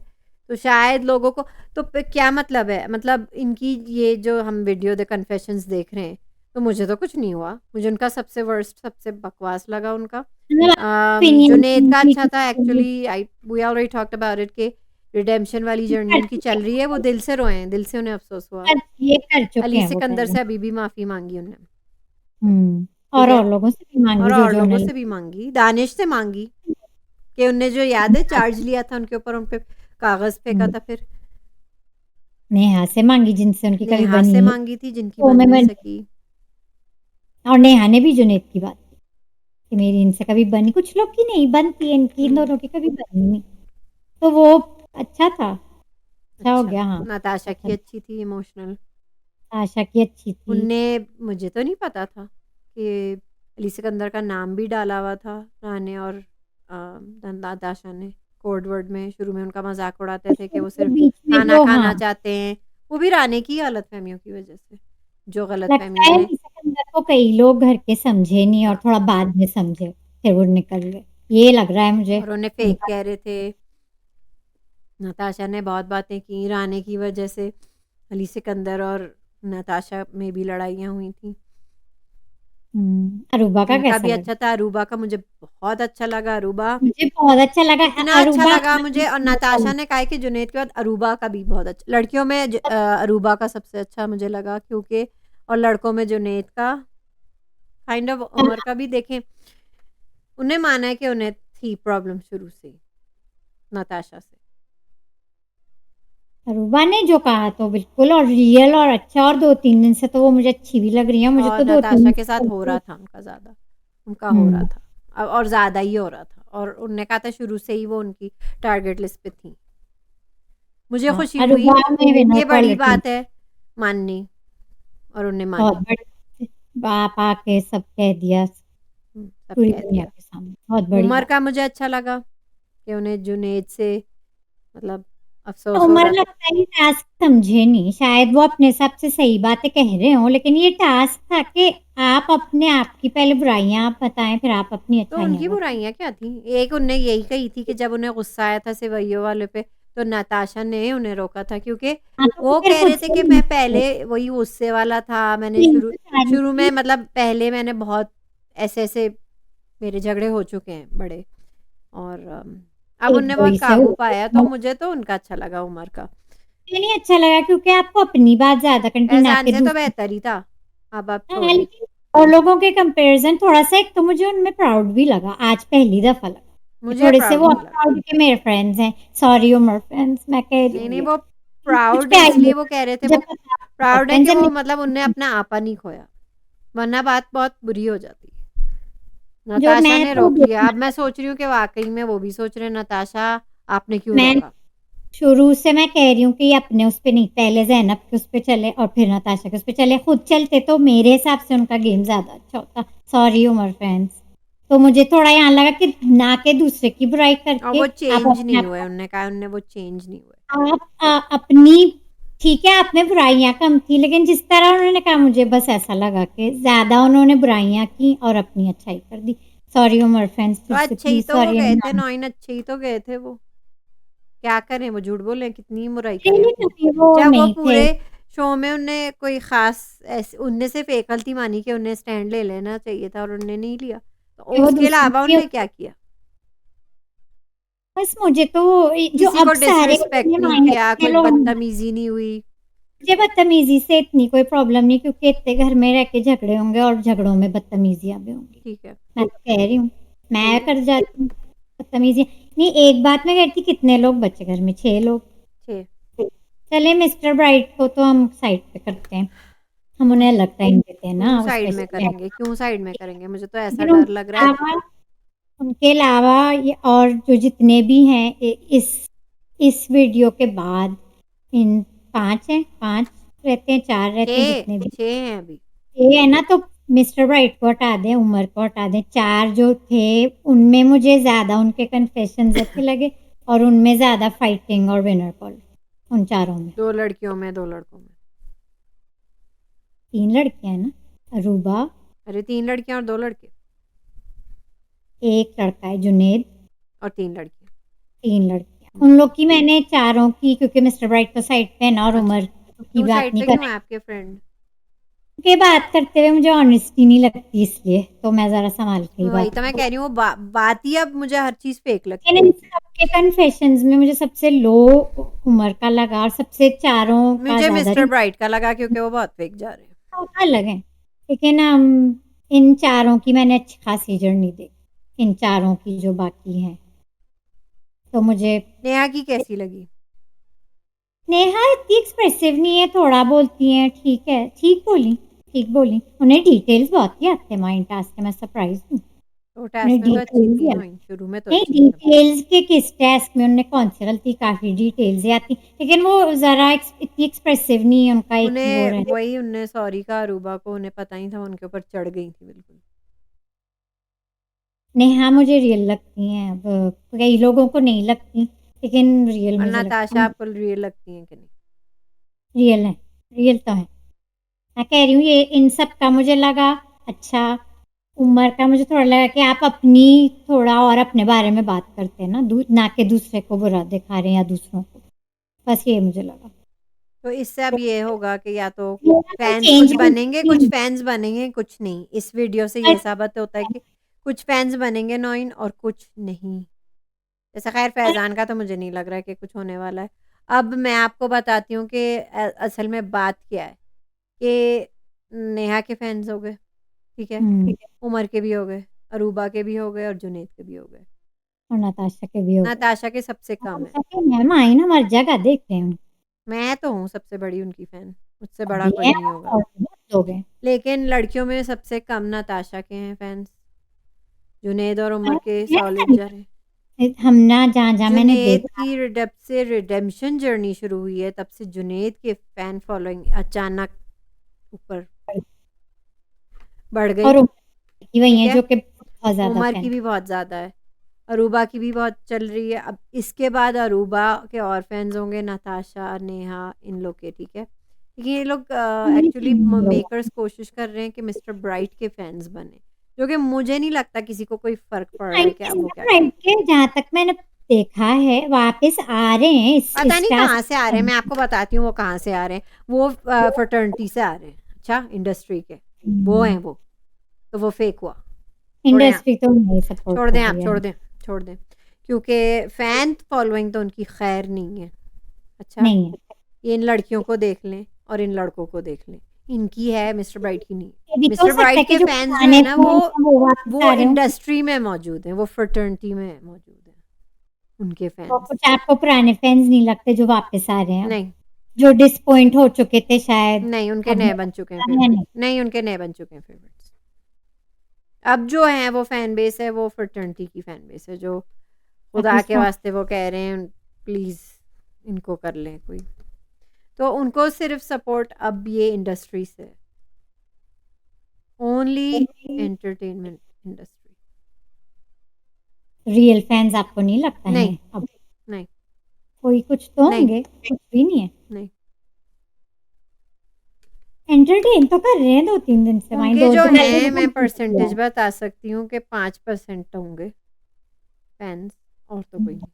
तो शायद लोगों को, तो क्या मतलब है, मतलब इनकी ये जो हम वीडियो दे कन्फेशंस देख रहे हैं, तो मुझे तो कुछ नहीं हुआ, मुझे उनका सबसे वर्स्ट सबसे बकवास लगा उनका। जुनेद का अच्छा था actually, I we already talked about it के रिडेम्पशन वाली जर्नी उनकी चल रही है, वो दिल से रोए हैं, दिल से उन्हें अफसोस हुआ। ये कर चुके अली हैं वो सिकंदर पहले। से अभी भी माफ़ी मांगी उन्हें, ठीक और है, लोगों से भी मांगी, और जो और जो लोगों उन्हें से भी मांगी, दानिश से मांगी कि उनने जो याद है चार्ज लिया था उनके ऊपर, उन पे कागज़ फेंका था, फिर नेहा से मांगी, जिनसे उनकी कभी नेहा बनी से नहीं, मांगी थी जिनकी वो बन में नहीं बनी। सकी। और नेहा ने भी जुनेद की बात की कि मेरी इनसे कभी बनी, कुछ लोग की नहीं बनती है, इनकी इन दोनों की कभी बनी नहीं, तो वो अच्छा था, अच्छा हो अच्छा, गया। हाँ, नताशा की अच्छा, अच्छी थी इमोशनल। आशा की अच्छी थी। उनने, मुझे तो नहीं पता था कि अली सिकंदर का नाम भी डाला हुआ था राने और नताशा ने, कोड वर्ड में शुरू में उनका मजाक उड़ाते थे कि वो उसके सिर्फ बीच में खाना जो, हाँ, खाना चाहते हैं, वो भी राने की गलत फहमियों की वजह से, जो गलत फहमी लगता है उन्हें, निशा के अंदर को कई लोग घर के समझे नहीं और थोड़ा बाद में समझे, फिर वो निकल गए, ये लग रहा है मुझे और उन्हें फेक उनका। कह रहे थे। नताशा ने बहुत बातें की राने की वजह से, अली सिकंदर और नताशा में भी लड़ाइयाँ हुई थी। अरूबा का इनका कैसा भी लगा? अच्छा था, अरूबा का मुझे बहुत अच्छा लगा, अरूबा मुझे बहुत अच्छा लगा इतना अच्छा अरूबा। लगा मुझे, और नताशा ने कहा कि जुनैद के बाद अरूबा का भी बहुत अच्छा, लड़कियों में अरूबा का सबसे अच्छा मुझे लगा, क्योंकि और लड़कों में जुनैद का, काइंड ऑफ उमर का भी देखें, उन्हें माना है कि उन्हें थी प्रॉब्लम शुरू से ही नताशा से, अरूबा ने जो कहा तो बिल्कुल और रियल और अच्छा, और 2-3 दिन से तो वो मुझे अच्छी भी लग रही है, मुझे और तो 2-3 नताशा दिन के साथ हो से। रहा था उनका ज़्यादा, उनका हो रहा हम्म था, और ज़्यादा ही हो रहा था, और उनने कहा था शुरू से ही वो उनकी टारगेट लिस्ट पे थी। मुझे हाँ, खुशी हुई, अरूबा में विनर ये बड़ी क्वालिटी बात है माननी, और उन्हें बहुत मानी। बड़ी, बाप आके सब कह दिया सब पूरी कह दुनिया दिया। के सामने, बहुत बड़ी उमर बात। का मुझे अच्छा लगा कि उन्हें जुनैद से मतलब अफ़सोस हो उमर रहा था। लगता है ये टास्क समझे नहीं, शायद वो अपने हिसाब से सही बातें कह रहे हो, लेकिन ये टास्क था कि आप अपने आप की पहले बुराइयां आप बताएं, फिर आप अपनी तो अच्छाइयां उनकी बताएं। बुराइयाँ क्या थी? एक उनने यही कही थी कि जब उन्हें गुस्सा आया था सेवइयों वाले पे, तो नताशा ने उन्हें रोका था, क्योंकि हाँ, तो वो वो फिर कह खुद रहे थे से कि मैं पहले वही गुस्से वाला था, मैंने यही शुरू तो सारी शुरू में चीज, मतलब पहले मैंने बहुत ऐसे-ऐसे मेरे झगड़े हो चुके हैं बड़े, और अब एक उनने दो बहुत ही से काबू पाया, तो हुआ। मुझे तो उनका अच्छा लगा उमर का। मुझे नहीं अच्छा लगा क्योंकि आपको अपनी बात ज्यादा करनी ना एहसान कि से तो दूसरी। बेहतर ही था, अब आप हाँ, छोड़ें। लेकिन और लोगों के कंपैरिजन थोड़ा सा, एक तो मुझे उनमें प्राउड भी लगा, आज पहली दफा लगा कि मुझे थोड़े से प्राउड वो नहीं लगा। प्राउड के मेरे फ्रेंड्स हैं, सॉरी उमर फ्रेंड्स, मैं कह रही नहीं, हूँ नहीं, ये वो मुझ प्राउड पे इसलिए आइए, वो कह रहे थे, मुझे वो पता है उमर प्राउड है फ्रेंड्स कि है वो मतलब उनने मेरे। अपना आपा नहीं खोया, वरना बात बहुत बुरी हो जाती। जो नताशा मैं ने तो रोक लिया, अब मैं सोच रही हूँ कि वाक़ई में वो भी सोच रहे हैं, नताशा आपने क्यों मैं रोका? शुरू से मैं कह रही हूँ कि ये अपने उस पे नहीं, पहले ज़ैनब के उस पे चले और फिर नताशा के उस पे चले, खुद चलते तो मेरे हिसाब से उनका गेम ज़्यादा अच्छा होता। सॉरी उमर फ्रेंड्स, तो मुझे थोड़ा यहाँ लगा कि ना के दूसरे की बुराई और करके वो आप चेंज अपने नहीं आप हुए, को, उन्होंने कहा उनने वो चेंज नहीं हुए। आप अपनी, ठीक है आप में बुराइयां कम थी, लेकिन जिस तरह उन्होंने कहा मुझे बस ऐसा लगा कि ज़्यादा उन्होंने बुराइयां की और अपनी अच्छाई कर दी। सॉरी उमर फ्रेंड्स, तो फिर से अच्छे ही प्लीज़ तो वो सॉरी। गए थे, 9 अच्छे ही तो गए थे वो। क्या करें, वो झूठ बोले, कितनी बुराई मेरे करें लिए अपनी। कभी वो जब वो नहीं थे। पूरे शो में उनने कोई ख़ास ऐसे, उनने सिर्फ एक गलती मानी कि उन्हें स्टैंड ले लेना चाहिए था और उन्होंने नहीं लिया। तो वो उसके दूसरों अलावा के, उनने क्या किया? बस मुझे तो जो किसी अब को सारे डिसरिस्पेक्ट नहीं मायने किया, रखने कोई लोग, बदतमीज़ी नहीं हुई। मुझे बदतमीजी से इतनी कोई प्रॉब्लम नहीं, क्योंकि इतने घर में रह के झगड़े होंगे और झगड़ों में बदतमीजियां भी होंगी, ठीक है, मैं तो कह रही हूँ, सही मैं है। कर जाती हूँ बदतमीजी। नहीं, एक बात मैं कहती, कितने लोग बचे घर में, 6 लोग। 6। चले मिस्टर ब्राइट को तो हम साइड पे करते हैं, हम उन्हें अलग टाइम देते हैं क्यों ना उस साइड में वजह से। करेंगे, क्यों साइड में करेंगे? मुझे तो ऐसा लेकिन डर लग रहा है। उनके अलावा ये और जो जितने भी हैं इस वीडियो के बाद, इन 5 हैं, 5 रहते हैं, 4 रहते हैं, जितने भी 6 हैं अभी। ये है ना, तो मिस्टर ब्राइट को हटा दें, उमर को हटा दें, 4 जो थे उनमें मुझे ज़्यादा उनके कन्फेशंस अच्छे लगे और उनमें ज़्यादा फाइटिंग और विनर कॉल, उन चारों में। 2 लड़कियों में 2 लड़कों में। 3 लड़कियां हैं ना, अरूबा, अरे 3 लड़कियां और 2 लड़के 1 लड़का है जुनैद, और 3 लड़कियां। 3 लड़कियां। उन लोग की मैंने चारों की, क्योंकि मिस्टर ब्राइट तो साइड पे है ना और अच्छा, उमर तो की क्यों बात साइड नहीं पे कर क्यों है रही, आपके फ्रेंड? क्योंकि बात करते हुए मुझे ऑनेस्टी नहीं लगती, इसलिए तो मैं ज़रा संभाल के ही वही बात तो मैं करती कह रही हूँ, बात ही अब मुझे हर चीज़ फेक हूँ। लगती लेकिन इन है। सबके कन्फेशंस में मुझे सबसे लो उमर का लगा और सबसे चारों का मुझे ज़्यादा मिस्टर ब्राइट का लगा क्योंकि वो बहुत फेक जा रहे हैं। अलग है। लेकिन इन चारों की मैंने अच्छी खासी जर्नी देखी, इन चारों की जो बाकी हैं, तो मुझे नेहा की कैसी लगी? नेहा इतनी एक्सप्रेसिव नहीं है, थोड़ा बोलती हैं, ठीक है, ठीक बोली। उन्हें डिटेल्स बहुत ही आते हैं, माइंड टास्क के, मैं सरप्राइज हूँ। तो उन्हें टेस्ट में तो अच्छी डिटेल्स थी ही ना, आती, शुरू में तो नहीं अच्छी थी। डिटेल्स के किस टास्क में उन्हें कौन सी गलती, काफी डिटेल्स ही आती, लेकिन वो जरा इतनी एक्सप्रेसिव नहीं है, उनका एक ही वो उन्हें रहता। वही उनने सॉरी कहा अरूबा को, उन्हें पता ही था, उनके ऊपर चढ़ गई थी बिल्कुल। नेहा मुझे रियल लगती हैं, अब कई लोगों को नहीं लगती, लेकिन रियल और मुझे लगती नताशा हैं, आपको रियल लगती है कि नहीं? रियल है, रियल तो है। मैं कह रही हूँ ये इन सब का मुझे लगा अच्छा, उम्र का मुझे थोड़ा लगा कि आप अपनी थोड़ा और अपने बारे में बात करते हैं ना, ना कि दूसरे को बुरा दिखा रहे हैं या दूसरों को, बस ये मुझे लगा। तो इससे अब ये होगा कि या तो ये ना कोई फैन्स चेंज कुछ बनेंगे, कुछ नहीं, फैन्स बनेंगे, कुछ नहीं। इस वीडियो से ये बट साबित होता है कि कुछ फैन्स बनेंगे नौइन और कुछ नहीं। जैसा खैर फैज़ान का तो मुझे नहीं लग रहा है कि कुछ होने वाला है। अब मैं आपको बताती हूँ कि असल में बात क्या है, कि नेहा के फैन्स हो गए, ठीक है? ठीक है, उमर के भी हो गए, अरूबा के भी हो गए और जुनैद के भी हो गए। और नताशा के भी हो गए। नताशा के सबसे कम है। नताशा के मैम आई ना, हर जगह देख रहे हैं, मैं तो हूँ सबसे बड़ी उनकी फ़ैन, मुझसे बड़ा अभी कोई है नहीं होगा। और बहुत लोग हैं। लेकिन लड़कियों में सबसे कम नताशा के हैं फैन्स। जुनैद और उमर के है सॉलिड जा रहे हैं। हम ना, जहाँ जहाँ मैंने जुनैद देखा, की जब से रिडेम्पशन जर्नी शुरू हुई है, तब से जुनैद के फ़ैन फॉलोइंग अचानक ऊपर बढ़ गई, और उमर की वही ठीक है है? जो कि बहुत ज्यादा उमर की फैन। भी बहुत ज़्यादा है, अरूबा की भी बहुत चल रही है। अब इसके बाद अरूबा के और फैन्स होंगे, नताशा, नेहा, इन लोग के, ठीक है? लेकिन ये लोग एक्चुअली मेकर्स कोशिश कर रहे हैं कि मिस्टर ब्राइट के फैन्स बने, जो कि मुझे नहीं लगता किसी को कोई फ़र्क पड़ रहा है कि अब वो क्या फ्रेंड करें। के जहाँ तक मैंने देखा है वापस आ रहे हैं पता इस नहीं टास्क कहाँ से आ रहे हैं, मैं आपको बताती हूँ वो कहाँ से आ रहे हैं। वो फ्रेटर्निटी से आ रहे हैं, अच्छा इंडस्ट्री के, वो हैं वो, तो वो फेक हुआ। छोड़ें आप, इंडस्ट्री तो नहीं सपोर्ट छोड़ कर दें रही आप, है। छोड़ दें, छोड़ दें। क्योंकि फ़ैन फॉलोइंग तो उनकी खैर नहीं है, अच्छा? नहीं है, ये इन लड़कियों को देख लें और इन लड़कों को देख लें, इनकी है, मिस्टर ब्राइट की नहीं है। ये भी तो हो मिस्टर सकता है ब्राइट कि के जो फैन्स जो पुराने हैं ना, fans हैं वो वापस वो आ रहे हो, इंडस्ट्री में मौजूद हैं, वो फ्रेटर्निटी में मौजूद हैं, उनके तो फैन्स। कुछ आपको पुराने फैंस नहीं लगते जो वापस आ रहे हैं अब, नहीं, जो डिसअपॉइंट हो चुके थे शायद, नहीं उनके अब नए बन चुके हैं नहीं, फेवरेट्स, नहीं उनके नए बन चुके हैं फेवरेट्स। अब जो हैं वो फैन बेस है, वो फ्रेटर्निटी की फैन बेस है, जो खुदा काफी के स्ट्रॉन्ग। वास्ते वो कह रहे हैं प्लीज़ इनको कर लें कोई। तो उनको सिर्फ सपोर्ट अब ये इंडस्ट्री से है, only entertainment industry. Real fans आपको नहीं लगता है नहीं, अब? नहीं, कोई कुछ तो नहीं, होंगे, कुछ भी नहीं है। नहीं। एंटरटेन तो कर रहे हैं 2-3 दिन से, वहीं उनके 2 जो दिन पहले हैं, भी मैं कंप्लीट किया परसेंटेज है। बता सकती हूँ कि 5% होंगे फैन्स, और तो कोई नहीं।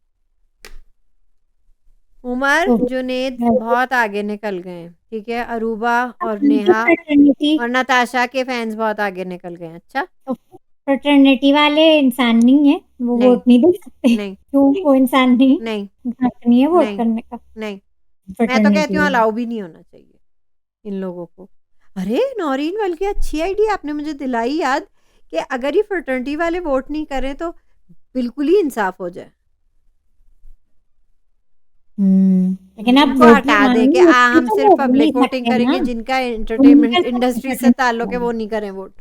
उमर, तो जुनैद बहुत आगे निकल गए हैं, ठीक है? अरूबा और उनकी नेहा फ्रेटर्निटी, और नताशा के फैन्स बहुत आगे निकल गए हैं, अच्छा? तो फ्रेटर्निटी वाले इंसान नहीं है, वो नहीं, वोट नहीं दे सकते। नहीं, क्यों, वो इंसान नहीं, नहीं, हक नहीं है वोट नहीं, करने का नहीं। मैं तो कहती फ्रेटर्निटी हूँ वाले। अलाउ भी नहीं होना चाहिए इन लोगों को। अरे नौरीन, बल्कि अच्छी आइडिया आपने मुझे दिलाई याद, कि अगर ये फ्रेटर्निटी वाले वोट नहीं करें तो बिल्कुल ही इंसाफ हो जाए। लेकिन आप इनको वोट हटा दें कि हम तो सिर्फ वो भी नहीं पब्लिक वोटिंग सकते ना, करेंगे, जिनका वो नहीं कर एंटरटेनमेंट सकते इंडस्ट्री से फ्रेटर्निटी ताल्लुक है वाले। वो नहीं करें वोट।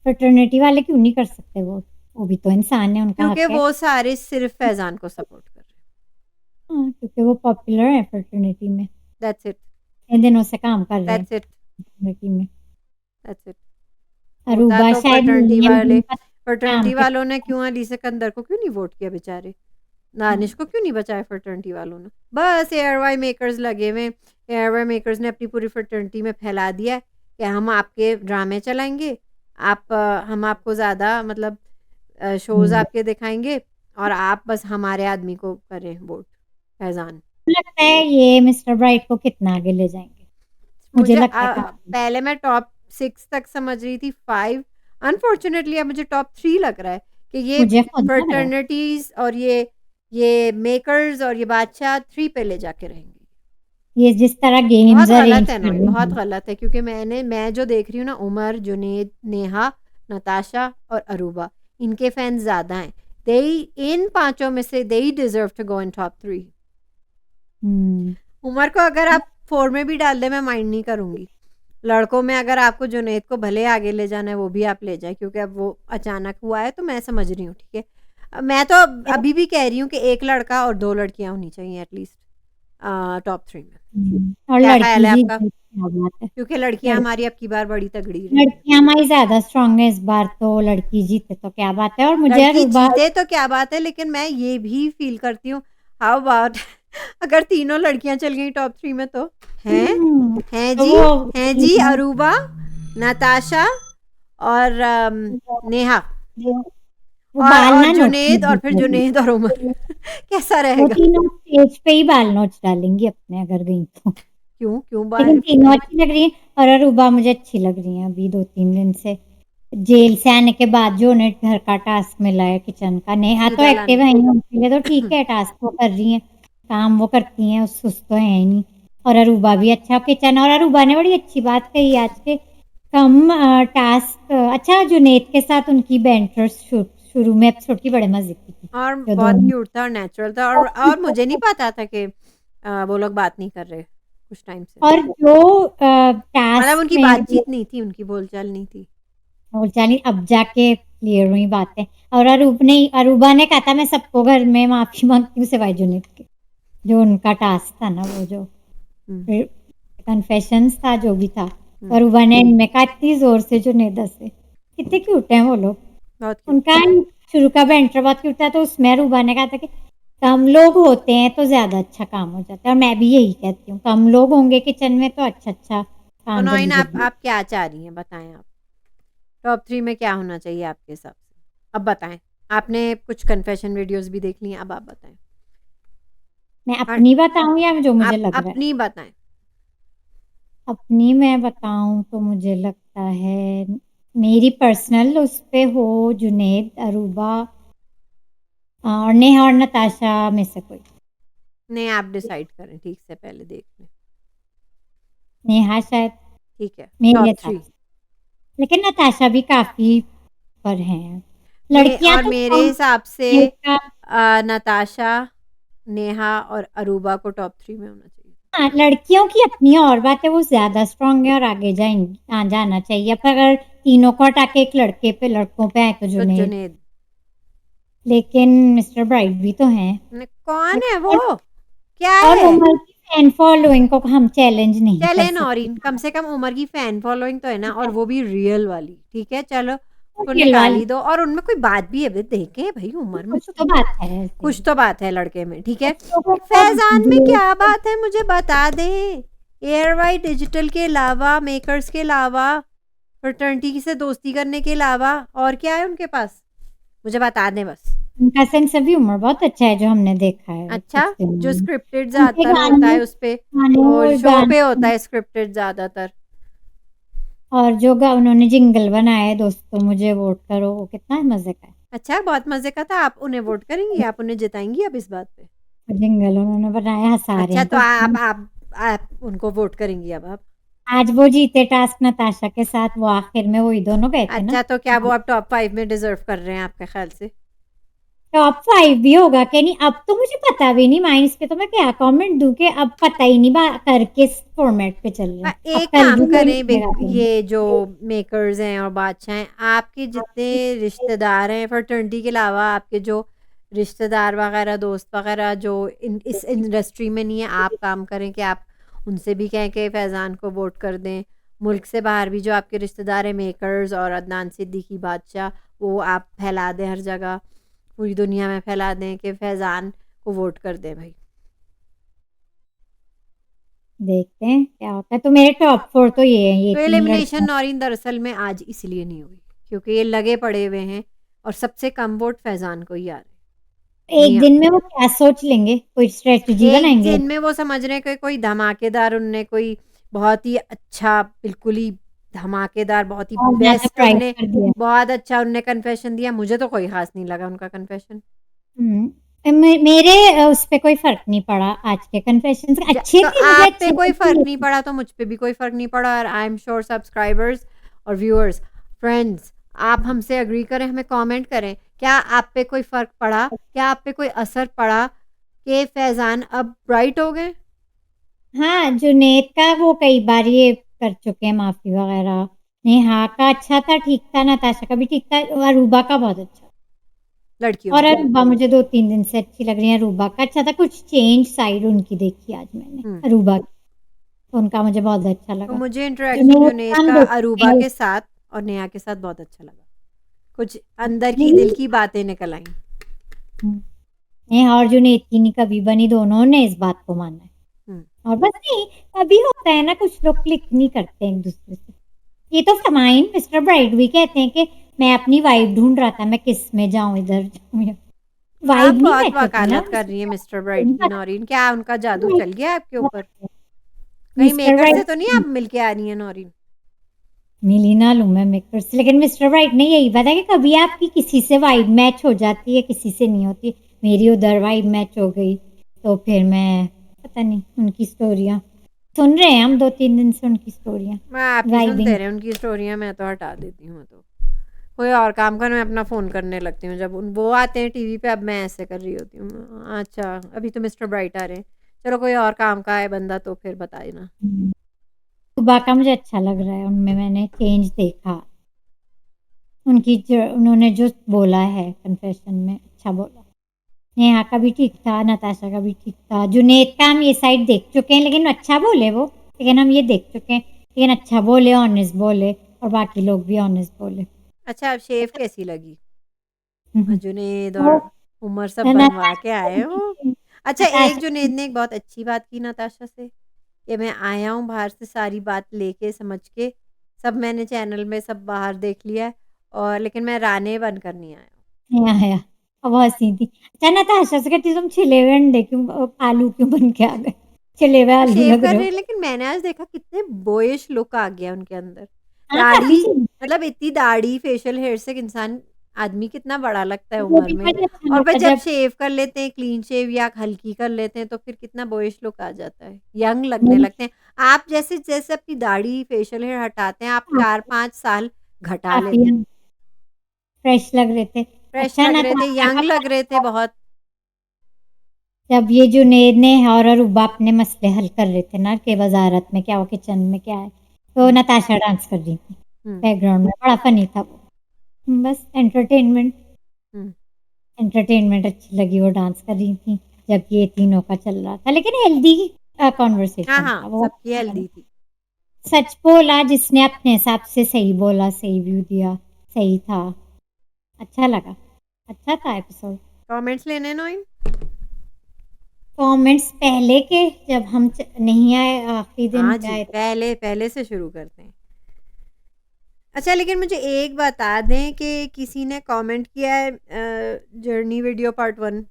फ्रेटर्निटी वाले क्यों नहीं कर सकते वो भी तो इंसान है, उनका क्योंकि हक है। वो सारे सिर्फ फैज़ान को सपोर्ट कर रहे हैं। हाँ, क्योंकि वो पॉपुलर है फ्रेटर्निटी में। दैट्स इट, इन दिनों से काम कर रहे हैं दैट्स इट, जिंदगी में। That's it. होता अरूबा तो शायद फर्टर्निटी वाले, मिलियन काम फर्टर्निटी के। वालों ने क्यों अली सिकंदर को क्यों नहीं वोट किया बेचारे? दानिश को क्यों नहीं बचाया फर्टर्निटी वालों ने? बस एयरवाई मेकर्स लगे हुए हैं। एयरवाई मेकर्स ने अपनी पूरी फर्टर्निटी में फैला दिया है कि हम आपके ड्रामे चलाएंगे, हम आपको ज़्यादा मतलब शोज़ हम्म, आपके दिखाएंगे और आप बस हमारे आदमी को करें वोट, फैज़ान। लगता है ये मिस्टर ब्राइट को कितना आगे ले जाएंगे, मुझे मुझे लगता है काफी। पहले मैं टॉप 6 तक समझ रही थी, 5 अनफॉर्चुनेटली अब मुझे टॉप 3 लग रहा है कि ये मुझे खुद लग रहा है फ्रेटर्निटीज़ और ये मेकर्स और ये बादशाह 3 पे ले जाके रहेंगे। ये जिस तरह बहुत गेम्स गलत अरेंज है कर ना, ये रहे बहुत हैं। गलत है क्योंकि मैं जो देख रही हूँ ना, उमर, जुनैद, नेहा, नताशा और अरूबा, इनके फैन्स ज़्यादा हैं। दे इन पाँचों में से they deserve to go in top 3। Hmm, Umar को अगर आप 4 में भी डाल दें मैं माइंड नहीं करूँगी। लड़कों में अगर आपको जुनैद को भले आगे ले जाना है वो भी आप ले जाएँ क्योंकि अब वो अचानक हुआ है तो मैं समझ रही हूँ, ठीक है। मैं तो अभी भी कह रही हूँ कि 1 लड़का और 2 लड़कियाँ होनी चाहिए एटलीस्ट टॉप 3 में। और क्या ख़्याल लड़की है जी आपका? क्या बात है। क्योंकि लड़कियाँ हमारी अब की बार बड़ी तगड़ी रही हैं। लड़कियां हमारी ज्यादा स्ट्रांग है इस बार, तो लड़की जीते तो क्या बात है। और मुझे लड़की अरूबा जीते तो क्या बात है, लेकिन मैं ये भी फ़ील करती हूँ, हाउ अबाउट अगर तीनों लड़कियाँ चल गई टॉप 3 में तो? हैं? हैं तो जी? वो हैं जी? अरूबा, नताशा और नेहा वो बाल और ना जुनैद और फिर नोच जुनैद और उमर कैसा वो रहेगा? तीनों स्टेज पे ही बाल नोच डालेंगी अपने अगर गई तो। क्यों? क्यों लेकिन बाहर? तीनों अच्छी लग रही है। और अरूबा मुझे अच्छी लग रही है अभी 2-3 दिन से। जेल से आने के बाद जो उन्हें घर का टास्क मिला है किचन का। नेहा तो सीधा एक्टिव लाने। है ही, उनके लिए तो ठीक है, टास्क वो कर रही है, काम वो करती हैं, सुस्त तो है ही नहीं। और अरूबा भी अच्छा किचन। और अरूबा ने बड़ी अच्छी बात कही आज के कम टास्क। अच्छा जुनैद के साथ उनकी बैंटर शुरू में एपिसोड की बड़े मजे की थी, और जो बहुत दोनों क्यूट था और नेचुरल था और मुझे नहीं पता था कि वो लोग बात नहीं कर रहे कुछ टाइम से। और जो मतलब टास्क उनकी में बातचीत नहीं थी, उनकी बोलचाल नहीं थी। जानी अब जाके क्लियर हुई बातें। और अरूबा ने कहा था मैं सबको घर में माफी मांगती हूँ सिवाय जुनैद के। जो उनका टास्क था ना, वो जो हुँ, कन्फेशंस था जो भी था, हुँ, अरूबा ने इनमें कहा इतनी जोर से जुनैदा से। कितने क्यूट हैं वो लोग। बहुत क्यूट। उनका शुरू का बैंटर बहुत क्यूट था, तो उसमें अरूबा ने कहा था कि कम लोग होते हैं तो ज्यादा अच्छा काम हो जाता है। और मैं भी यही कहती हूँ, कम लोग होंगे किचन में तो अच्छा अच्छा तो काम नौइन जल्दी जल्दी। आप क्या चाह रही हैं बताएँ आप? टॉप 3 में क्या होना चाहिए आपके हिसाब से? अब बताएँ। आपने कुछ कन्फेशन वीडियोज़ भी देख ली हैं, अब आप बताएँ। मैं और अपनी बताऊं या जो मुझे आप लग रहा है? अपनी बताएँ। अपनी मैं बताऊं तो मुझे लगता है मेरी पर्सनल उस पे हो जुनैद, अरूबा और नेहा और नताशा में से कोई। नहीं, आप डिसाइड करें ठीक से, पहले देख लें। नेहा शायद ठीक है, मेरे टॉप हिसाब 3 से। लेकिन नताशा भी काफी पर हैं। में लड़कियां और तो मेरे strong हिसाब से हैं का। नताशा, नेहा और अरूबा को टॉप 3 में होना चाहिए। हाँ, लड़कियों की अपनी और बात है, वो ज्यादा स्ट्रांग है और आगे जाएंगी, जाना चाहिए। पर अगर तीनों को हटा के एक लड़कों पे आए तो तो जुनैद। जुनैद लेकिन मिस्टर ब्राइट भी तो हैं। कौन है वो? क्या और है? उमर की फैन फॉलोइंग को हम चैलेंज नहीं कर चले सकते। नौरीन, कम से कम उमर की फैन फॉलोइंग तो है ना, और वो भी रियल वाली। ठीक है, चलो उसको रियल निकाल वाली ही दो और उनमें कोई बात भी है भाई, देखें भाई उमर में कुछ तो बात है ऐसे। कुछ तो बात है लड़के में। ठीक है, बच्चों को फैजान में तो क्या बात है मुझे बता दें। एयरवाई डिजिटल के अलावा, मेकर्स के अलावा, फ्रेटर्निटी से दोस्ती करने के अलावा और क्या है उनके पास, मुझे बता दें बस। उनका सेंस ऑफ ह्यूमर बहुत अच्छा है जो हमने देखा है अच्छा, कुछ दिनों जो में। स्क्रिप्टेड उनके ज़्यादातर होता गाने है उस पे, गाने और और शो पे होता गाने है स्क्रिप्टेड ज़्यादातर। और जो उन्होंने जिंगल बनाया है दोस्तों मुझे वोट करो, वो कितना मजे का अच्छा, बहुत मज़े का था। आप उन्हें वोट करेंगी? है। आप उन्हें जिताएँगी अब इस बात पे? जिंगल उन्होंने बनाया, हंसा रहे अच्छा, हैं तो तो। आप उनको वोट करेंगी अब आप? आज वो जीते टास्क नताशा के साथ, वो आखिर में वही दोनों गए थे ना। अच्छा, तो क्या वो अब टॉप 5 में डिज़र्व कर रहे हैं आपके ख़्याल से? टॉप 5 भी होगा क्या नहीं, अब तो मुझे पता भी नहीं। माइंस पे तो मैं क्या कमेंट दूं कि अब पता ही नहीं कर किस फॉर्मेट पे चल रहे हैं। अब एक कल काम भी वही करें, लगा देंगे। ये जो मेकर्स हैं और बादशाह हैं, आपके जितने रिश्तेदार हैं फ्रेटर्निटी के अलावा, आपके जो रिश्तेदार वगैरह, दोस्त वगैरह जो इस इंडस्ट्री में नहीं है, आप काम करें कि आप उनसे भी कहें कि फैज़ान को वोट कर दें। मुल्क से बाहर भी जो आपके रिश्तेदार हैं, मेकर्स और अदनान सिद्दीकी बादशाह, वो आप फैला दें हर जगह, पूरी दुनिया में फैला दें कि फैज़ान को वोट कर दें भाई। देखते हैं क्या होता है। तो मेरे टॉप 4 तो ये हैं, ये तो 3 एलिमिनेशन लड़कियां। नौरीन दरअसल में आज इसलिए नहीं हुई क्योंकि ये लगे पड़े हुए हैं और सबसे कम वोट फैज़ान को ही आ रहे हैं। एक दिन में वो क्या सोच लेंगे, कोई स्ट्रेटजी एक बनाएंगे? दिन में वो समझ रहे हैं कि कोई धमाकेदार उनने कोई बहुत ही अच्छा, बिल्कुल ही धमाकेदार, बहुत ही और ज्यादा बेस्ट प्राइस उनने, कर दिया। बहुत अच्छा उनने कन्फेशन दिया। मुझे तो कोई खास नहीं लगा उनका कन्फेशन। मेरे उस पे कोई फर्क नहीं पड़ा, आज के कन्फेशन अच्छे तो थे, मुझे आप पे अच्छे कोई लगे फ़र्क नहीं लेकिन। पड़ा तो मुझ पे भी कोई फ़र्क नहीं पड़ा, और आई एम श्योर सब्सक्राइबर्स और व्यूअर्स, फ्रेंड्स, आप हमसे एग्री करें, हमें कमेंट करें, क्या आप पे कोई फ़र्क पड़ा? क्या आप पे कोई असर पड़ा कि फैज़ान अब ब्राइट हो गए? हाँ, जुनैद का वो कई बार ये कर चुके हैं माफ़ी वग़ैरह। नेहा का अच्छा था, ठीक था, नताशा का भी ठीक था, अरूबा का बहुत अच्छा। लड़कियों और में? अरूबा मुझे 2-3 दिन से अच्छी लग रही है, अरूबा का अच्छा था, कुछ चेंज साइड उनकी देखी आज मैंने, हुँ। अरूबा की, तो उनका मुझे बहुत अच्छा तो लगा। मुझे इंटरेक्शन जुनैद जुनैद का हम का देखते अरूबा हैं। के साथ और नेहा के साथ बहुत अच्छा लगा। कुछ अंदर की नहीं, दिल की बातें निकल आईं। नेहा और जुनैद की नहीं कभी बनी, दोनों ने इस बात को माना है। हुँ। और बस नहीं, कभी होता है ना, कुछ लोग क्लिक नहीं करते एक-दूसरे से। ये तो समाइन मिस्टर ब्राइट भी कहते हैं कि मैं अपनी वाइब ढूँढ रहा था, मैं किस में जाऊँ, इधर जाऊँ, आप वाइब नहीं बहुत मैच होती ना। वकालत कर रही हैं मिस्टर ब्राइट की नौरीन। क्या उनका जादू चल गया है आपके ऊपर? कहीं मिस्टर मेकर से ब्राइट तो नहीं आप मिल के आ रही हैं नौरीन? मिली ना लूँ मैं मेकर से, लेकिन मिस्टर ब्राइट ने यही बताया कि कभी आपकी किसी से वाइब मैच हो जाती है, किसी से नहीं होती। मेरी उधर वाइब मैच हो गई, तो फिर मैं पता नहीं, उनकी स्टोरियाँ सुन रहे हैं हम 2-3 दिन से, उनकी स्टोरियाँ मैं आपकी सुनते वाइबिंग। रहे उनकी स्टोरियाँ, मैं तो हटा देती हूँ तो। कोई और काम कर, मैं अपना फ़ोन करने लगती हूँ जब वो आते हैं टीवी पे, अब मैं ऐसे कर रही होती हूँ। अच्छा, अभी तो मिस्टर ब्राइट आ रहे हैं। चलो कोई और काम का है बंदा तो फिर बताइए ना। सुबह का मुझे अच्छा लग रहा है, उनमें मैंने चेंज देखा। उनकी जो उन्होंने जो बोला है कन्फेशन में, अच्छा बोला। नेहा का भी ठीक था, नताशा का भी ठीक था। जुनैद का हम ये साइड देख चुके हैं, लेकिन अच्छा बोले वो, लेकिन हम ये देख चुके हैं। लेकिन अच्छा बोले, ऑनेस्ट बोले, और बाकी लोग भी ऑनेस्ट बोले। अच्छा, अब शेव कैसी लगी? हम्म। जुनैद तो और उमर सब बनवा के नताशा आए हो। भी- अच्छा, एक नताशा जुनैद ने एक बहुत अच्छी बात की नताशा से, कि मैं आया हूँ बाहर से सारी बात लेके समझ के, सब मैंने चैनल में सब बाहर देख लिया है, और लेकिन मैं राने बनकर नहीं आया हूँ। नहीं आया, अब वो हंसी थी। अच्छा, नताशा से कहती तुम छिले हुए अंडे क्यों, आलू क्यों बन के आ गए, छिले हुए वो आलू शेव लग कर रहे रहे हो। हैं, लेकिन मैंने आज देखा कितने बॉयिश लुक आ गया उनके अंदर। हाँ, काफी दाढ़ी, चेंज। मतलब इतनी दाढ़ी, फेशियल हेयर से इंसान, आदमी कितना बड़ा लगता है वो उम्र भी में, मुझे अच्छा और फिर लगा जब जब शेव कर लेते हैं, क्लीन शेव या हल्की कर लेते हैं, तो फिर कितना बॉयिश लुक आ जाता है, यंग लगने लगते हैं। आप जैसे जैसे अपनी दाढ़ी, फेशियल हेयर हटाते हैं, आप 4-5 साल घटा काफी लेते हैं। फ्रेश लग रहे थे। फ्रेश अच्छा, लग रहे थे, नताशा यंग लग रहे थे का बहुत। जब ये जुनैद ने और अरूबा अपने मसले हल कर रहे थे ना, कि वजारत में क्या हो, किचन में क्या है, तो हुँ, नताशा डांस कर रही थी हुँ, बैकग्राउंड में, बड़ा फनी था वो। बस एंटरटेनमेंट, हुँ। एंटरटेनमेंट अच्छी लगी, वो डांस कर रही थी जब ये तीनों का चल रहा था, लेकिन हेल्दी हाँ, कॉन्वर्सेशन था हाँ, वो, सबकी अच्छा लगा। हेल्दी थी। सच बोला जिसने अपने हिसाब से सही बोला, सही व्यू दिया, सही था, अच्छा लगा, अच्छा था एपिसोड। कमेंट्स लेने नोइन? कमेंट्स पहले के, जब हम नहीं आए, आखिरी दिन हाँ पे जी, आए थे। पहले पहले से शुरू करते हैं। अच्छा, लेकिन मुझे एक बता दें कि किसी ने कमेंट किया है जर्नी वीडियो पार्ट 1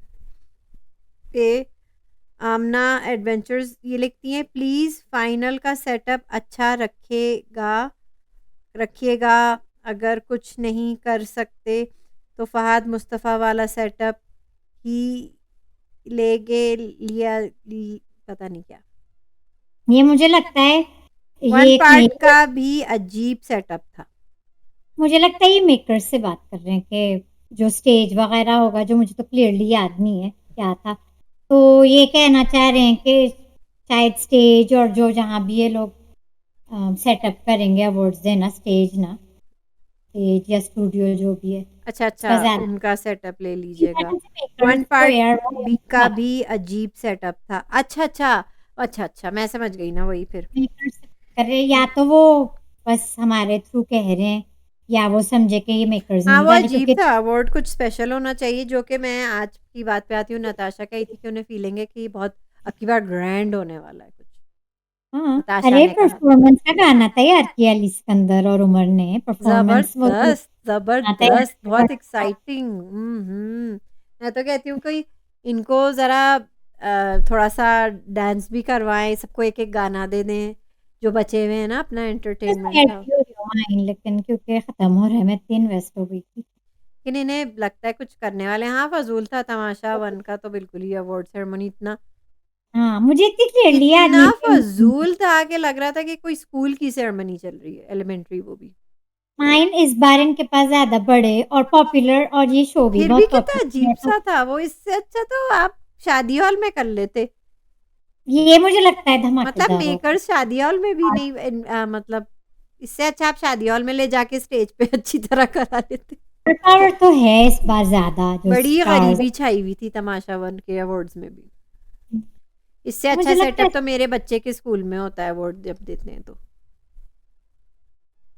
पे, आमना एडवेंचर्स ये लिखती हैं, प्लीज़ फाइनल का सेटअप अच्छा रखिएगा, अगर कुछ नहीं कर सकते तो फहद मुस्तफ़ा वाला सेटअप ही पता नहीं क्या। ये मुझे लगता है, वन ये एक पार्ट मेकर, का भी अजीब सेटअप था। मुझे लगता है ये मेकर्स से बात कर रहे हैं कि जो स्टेज वगैरह होगा, जो मुझे तो क्लियरली याद नहीं है क्या था। तो ये कहना चाह रहे हैं कि शायद स्टेज और जो जहाँ भी ये लोग सेटअप करेंगे, अवार्ड्स देना, स्टेज ना, स्टेज या स्टूडियो जो भी है, अच्छा, उसका अच्छा, ज़्यादा उनका सेटअप ले इसी लीजिएगा। वजह से वन मेकर्स को पार्ट यार बी का भी अजीब सेटअप था। अच्छा, अच्छा, अच्छा अच्छा, मैं समझ गई ना, वही फिर। मेकर्स कर रहे, या तो वो बस हमारे थ्रू कह रहे हैं, या वो समझे कि ये मेकर्स हाँ, नहीं वो डाले, अजीब क्योंकि था, अवार्ड कुछ स्पेशल होना चाहिए, जो कि मैं आज की बात पे आती हूँ, नताशा कही थी कि उन्हें फीलिंग है कि बहुत अब की बार ग्रैंड होने वाला है कुछ, हाँ, नताशा अरे ने कहा था। परफॉर्मेंस का गाना था यार किया अली सिकंदर और उमर ने परफॉर्मेंस वो तो ज़बरदस्त, गाना था यार, ज़बरदस्त, बहुत बड़ा एक्साइटिंग। मैं तो कहती हूँ कोई इनको ज़रा थोड़ा-सा डांस भी करवाएँ, सबको एक-एक गाना दे दें, जो बचे हुए हैं ना अपना एंटरटेनमेंट सैड का। भी हो रही हूँ माइन, लेकिन क्योंकि खत्म हो रहा है, मैं इतनी इन्वेस्ट हो गई थी। लेकिन इन्हें लगता है कुछ करने वाले हैं। हाँ, फ़ज़ूल था तमाशा 1 का तो बिल्कुल ही, अवार्ड सेरेमनी इतना हाँ, मुझे इतनी क्लियरली याद इतना नहीं थी। फ़ज़ूल था कि लग रहा था कि कोई स्कूल की सेरेमनी चल रही है, एलिमेंट्री वो भी। माइन इस बार इनके पास ज़्यादा बड़े और पॉपुलर, और ये शो भी फिर भी बहुत कितना पॉपुलर है, तो अजीब-सा था वो, इससे अच्छा तो आप शादी हॉल में कर लेते। ये मुझे लगता है मतलब धमाकेदार होगा। मेकर्स शादी हॉल में भी नहीं मतलब इससे अच्छा आप शादी हॉल में ले जाके स्टेज पे अच्छी तरह करा लेते। पावर तो है इस बार ज़्यादा, जो बड़ी स्टार्स, गरीबी छाई हुई थी तमाशा 1 के अवार्ड्स में भी। इससे अच्छा मुझे लगता है सेटअप तो मेरे बच्चे के स्कूल में होता है अवार्ड जब देते हैं तो।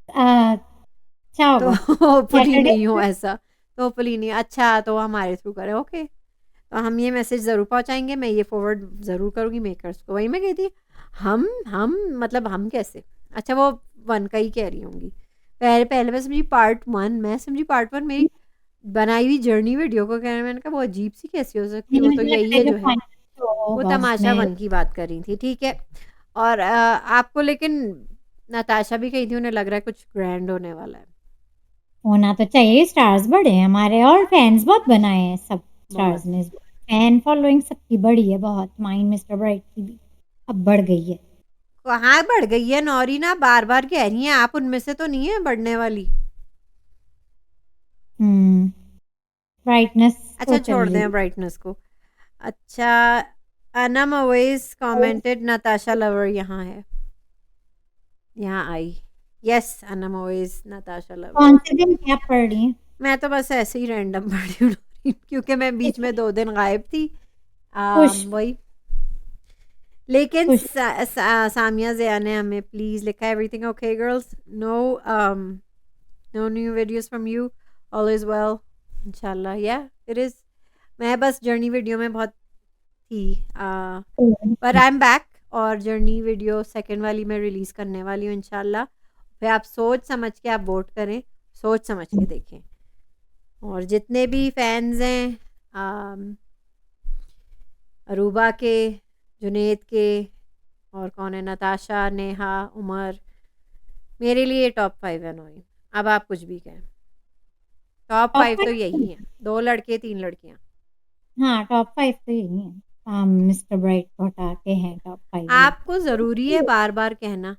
अच्छा तो होगा। होपफुली सैटरडे नहीं हो ऐसा, तो होपफुली नहीं, अच्छा तो हमारे थ्रू करें, ओके। तो हम ये मैसेज ज़रूर पहुँचाएँगे, मैं ये फॉरवर्ड ज़रूर करूँगी मेकर्स को। वही मैं कही थी, हम मतलब हम कैसे? अच्छा वो 1 का ही कह रही होंगी। पहले पहले मैं समझी पार्ट 1, मैं समझी पार्ट 1 मेरी बनाई हुई जर्नी वीडियो को कह रहे हैं, मैंने कहा वो अजीब-सी कैसी हो सकती है, नहीं, वो तो मुझे यही लगता है है जो जो है। फाइनल शो वो होगा तमाशा उसमें 1 की बात कर रही थी, ठीक है। और आपको लेकिन नताशा भी कही थी उन्हें लग रहा है कुछ ग्रैंड होने वाला है। होना तो चाहिए, स्टार्स बढ़े हैं हमारे और फैन्स बहुत बनाए हैं सब बहुत। स्टार्स ने। फैन फॉलोइंग सबकी बढ़ी है बहुत, माइन मिस्टर ब्राइट की भी अब बढ़ गई है। कहाँ बढ़ गई है नौरीना, बार-बार कह रही हैं आप, उनमें से तो नहीं है बढ़ने वाली। हुँ, ब्राइटनेस तो अच्छा चल छोड़ रही दें ब्राइटनेस को। अच्छा, अनम अवेज़ है। कमेंटेड नताशा लवर यहाँ है, यहाँ आई। यस, अनम अवेज़ नताशा लवर। कौन से दिन क्या पढ़ रही हैं? मैं तो बस ऐसे ही रैंडम पढ़ रही हूँ क्योंकि मैं बीच में 2 दिन गायब थी। खुश वही। लेकिन खुश सामिया ज़िया ने हमें प्लीज़ लिखा है, everything okay girls, no no new videos from you, all is well इंशाल्लाह, या इट इज़। मैं बस जर्नी वीडियो में बहुत थी, पर आई एम बैक, और जर्नी वीडियो सेकंड वाली मैं रिलीज़ करने वाली हूँ इंशाल्लाह। फिर आप सोच समझ के आप वोट करें, सोच समझ के देखें। और जितने भी फैंस हैं अरूबा के, जुनैद के, और कौन है, नताशा, नेहा, उमर, मेरे लिए टॉप 5 है नोइन। अब आप कुछ भी कहें, टॉप टॉप 5 तो यही 5। हैं, 2 लड़के 3 लड़कियाँ। हाँ, टॉप 5 तो यही है। मिस्टर ब्राइट को हटा के हैं टॉप 5 ये। आपको ज़रूरी है बार-बार कहना?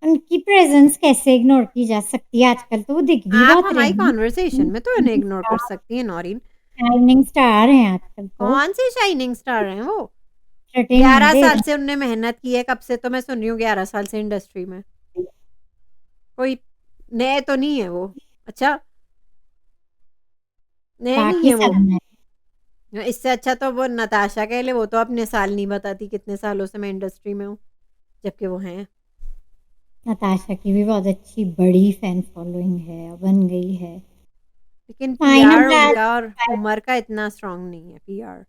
उनकी प्रेज़ेंस कैसे इग्नोर की जा सकती है? आजकल तो वो दिख भी आप बहुत रहे हमारी हैं। कन्वर्सेशन में तो इन्हें इग्नोर कर सकती हैं नौरीन। शाइनिंग स्टार हैं आजकल तो, कौन से शाइनिंग स्टार हैं वो? एंटरटेनमेंट 11 दे साल रहे से उनने मेहनत की है, कब से तो मैं सुन रही हूँ 11 साल से इंडस्ट्री में। हैं। कोई नए तो नहीं है वो। अच्छा, नए नहीं बाकी है वो। सब में इससे अच्छा तो वो नताशा कह ले, वो तो अपने साल नहीं बताती कितने सालों से मैं इंडस्ट्री में हूँ, जबकि वो हैं। नताशा की भी बहुत अच्छी बड़ी फैन फॉलोइंग है, बन गई है। लेकिन फाइन पीआर अब उनका और उमर का इतना स्ट्रांग नहीं है, पीआर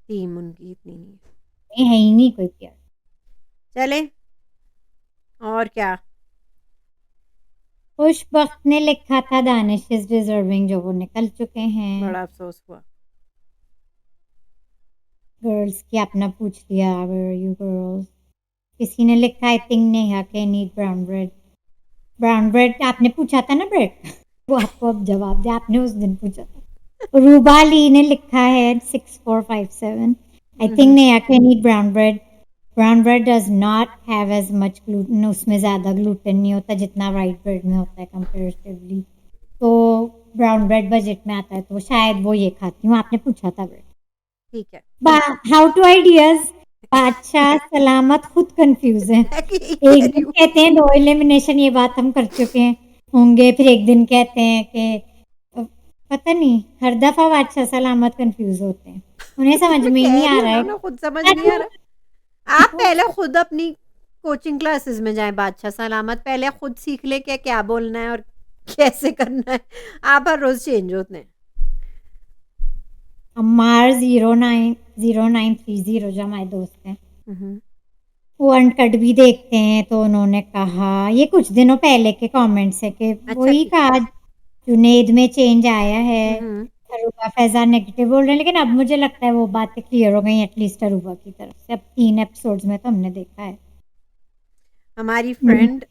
टीम उनकी इतनी नहीं है। है ही नहीं कोई प्यार। चले, और क्या? खुशबख्त ने लिखा था दानिश इज डिजर्विंग, जो वो निकल चुके हैं। बड़ा अफ़सोस हुआ। गर्ल्स की अपना पूछ लिया, वेयर आर यू गर्ल्स। किसी ने लिखा आई थिंक नेहा के need brown bread. Brown bread आपने पूछा था ना ब्रेड वो आपको अब जवाब दे, आपने उस दिन पूछा था। रूबा ली ने लिखा है 6457, आई हुँ, थिंक हुँ। नेहा के need brown bread. Brown bread does not have as much gluten, उसमें ज़्यादा ग्लूटेन नहीं होता जितना वाइट ब्रेड में होता है कंपेरेटिवली। तो ब्राउन ब्रेड बजट में आता है, तो शायद वो ये खाती हूँ। आपने पूछा था ब्रेड। ठीक है। हाउ टू आइडियाज, बादशाह सलामत खुद कंफ्यूज है। मैं यही एक कह रही दिन हूँ। कहते हैं 2 एलिमिनेशन, ये बात हम कर चुके हैं होंगे, फिर एक दिन कहते हैं कि पता नहीं, हर दफा बादशाह सलामत कंफ्यूज होते हैं, उन्हें समझ मैं में ही कह नहीं रही आ हूँ रहा ना, है। उन्हें खुद समझ नहीं आ रहा। आप पहले खुद अपनी कोचिंग क्लासेस में जाएं बादशाह सलामत, पहले खुद सीख ले कि क्या बोलना है और कैसे करना है। आप हर रोज चेंज होते हैं। अम्मार 090930 जो हमारे दोस्त हैं, हम्म, वो अनकट भी देखते हैं, तो उन्होंने कहा, ये कुछ दिनों पहले के कमेंट्स है, कि अच्छा वही ठीक। कहा जुनैद में चेंज आया है, हम्म, अरूबा फैजान नेगेटिव बोल रहे हैं, लेकिन अब मुझे लगता है वो बातें क्लियर हो गई एटलीस्ट अरूबा की तरफ से। अब 3 एपिसोड्स में तो हमने देखा है। हमारी फ्रेंड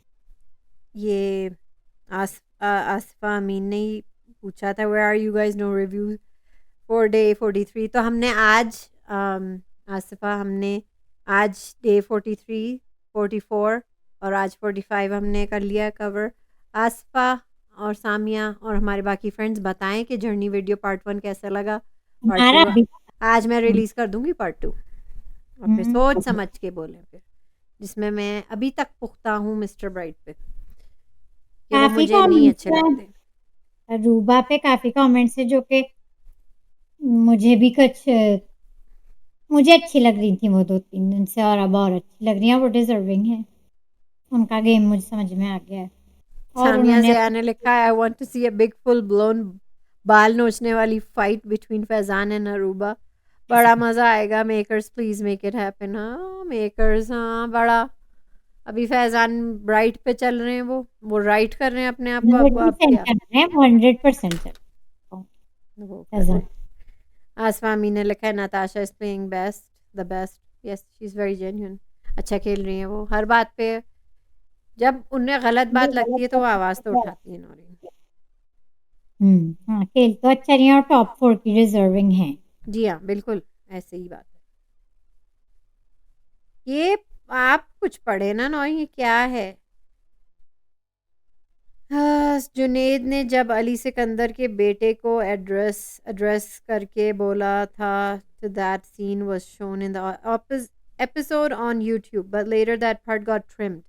ये आसफा अमीन ने ही पूछा था, where are you guys, no review for day 43। तो हमने आज आसफा हमने आज डे 43, 44 और आज 45 हमने कर लिया कवर। आसफा और सामिया और हमारे बाकी फ्रेंड्स बताएं कि जर्नी वीडियो पार्ट 1 कैसा लगा। पार्ट हमारा 2 अभी आज मैं रिलीज़ कर दूंगी पार्ट 2, और फिर सोच समझ के बोलें फिर, जिसमें मैं अभी तक पुख्ता हूँ मिस्टर ब्राइट पे कि वो काफ़ी मुझे नहीं कमेंट्स अच्छे हैं, लगते। अरूबा पे काफ़ी कमेंट्स हैं जो कि मुझे भी कुछ मुझे अच्छी लग रही थी वो 2-3 दिन से, और अब और अच्छी लग रही हैं, वो डिज़र्विंग है। उनका गेम मुझे समझ में आ गया है, और सामिया उन्होंने ज़िया ने लिखा है, I want to see a big full blown बाल नोचने वाली fight between Faizan and Aruba. बड़ा मज़ा आएगा। Makers please make it happen. हाँ मेकर्स, हाँ बड़ा। अभी फैजान राइट पे चल रहे हैं, वो राइट कर रहे हैं अपने आप को। अब 100% क्या चल रहे हैं, वो 100% चल रहे हैं। वो कर फैज़ान। रहे हैं। आसमामी ने लिखा है, Natasha is playing best, the best. Yes she is very genuine. अच्छा खेल रही हैं वो हर बात पे। जब उन्हें गलत बात लगती है तो वो आवाज़ तो उठाती है नौरीन। हाँ, खेल तो अच्छा रही है और टॉप 4 की डिज़र्विंग है। जी हाँ बिल्कुल, ऐसे ही बात है। ये आप कुछ पढ़े ना नौरीन, ये क्या है? हाँ, जुनेद ने जब अली सिकंदर के बेटे को एड्रेस एड्रेस करके बोला था, तो that scene was shown in the episode on YouTube, but later that part got trimmed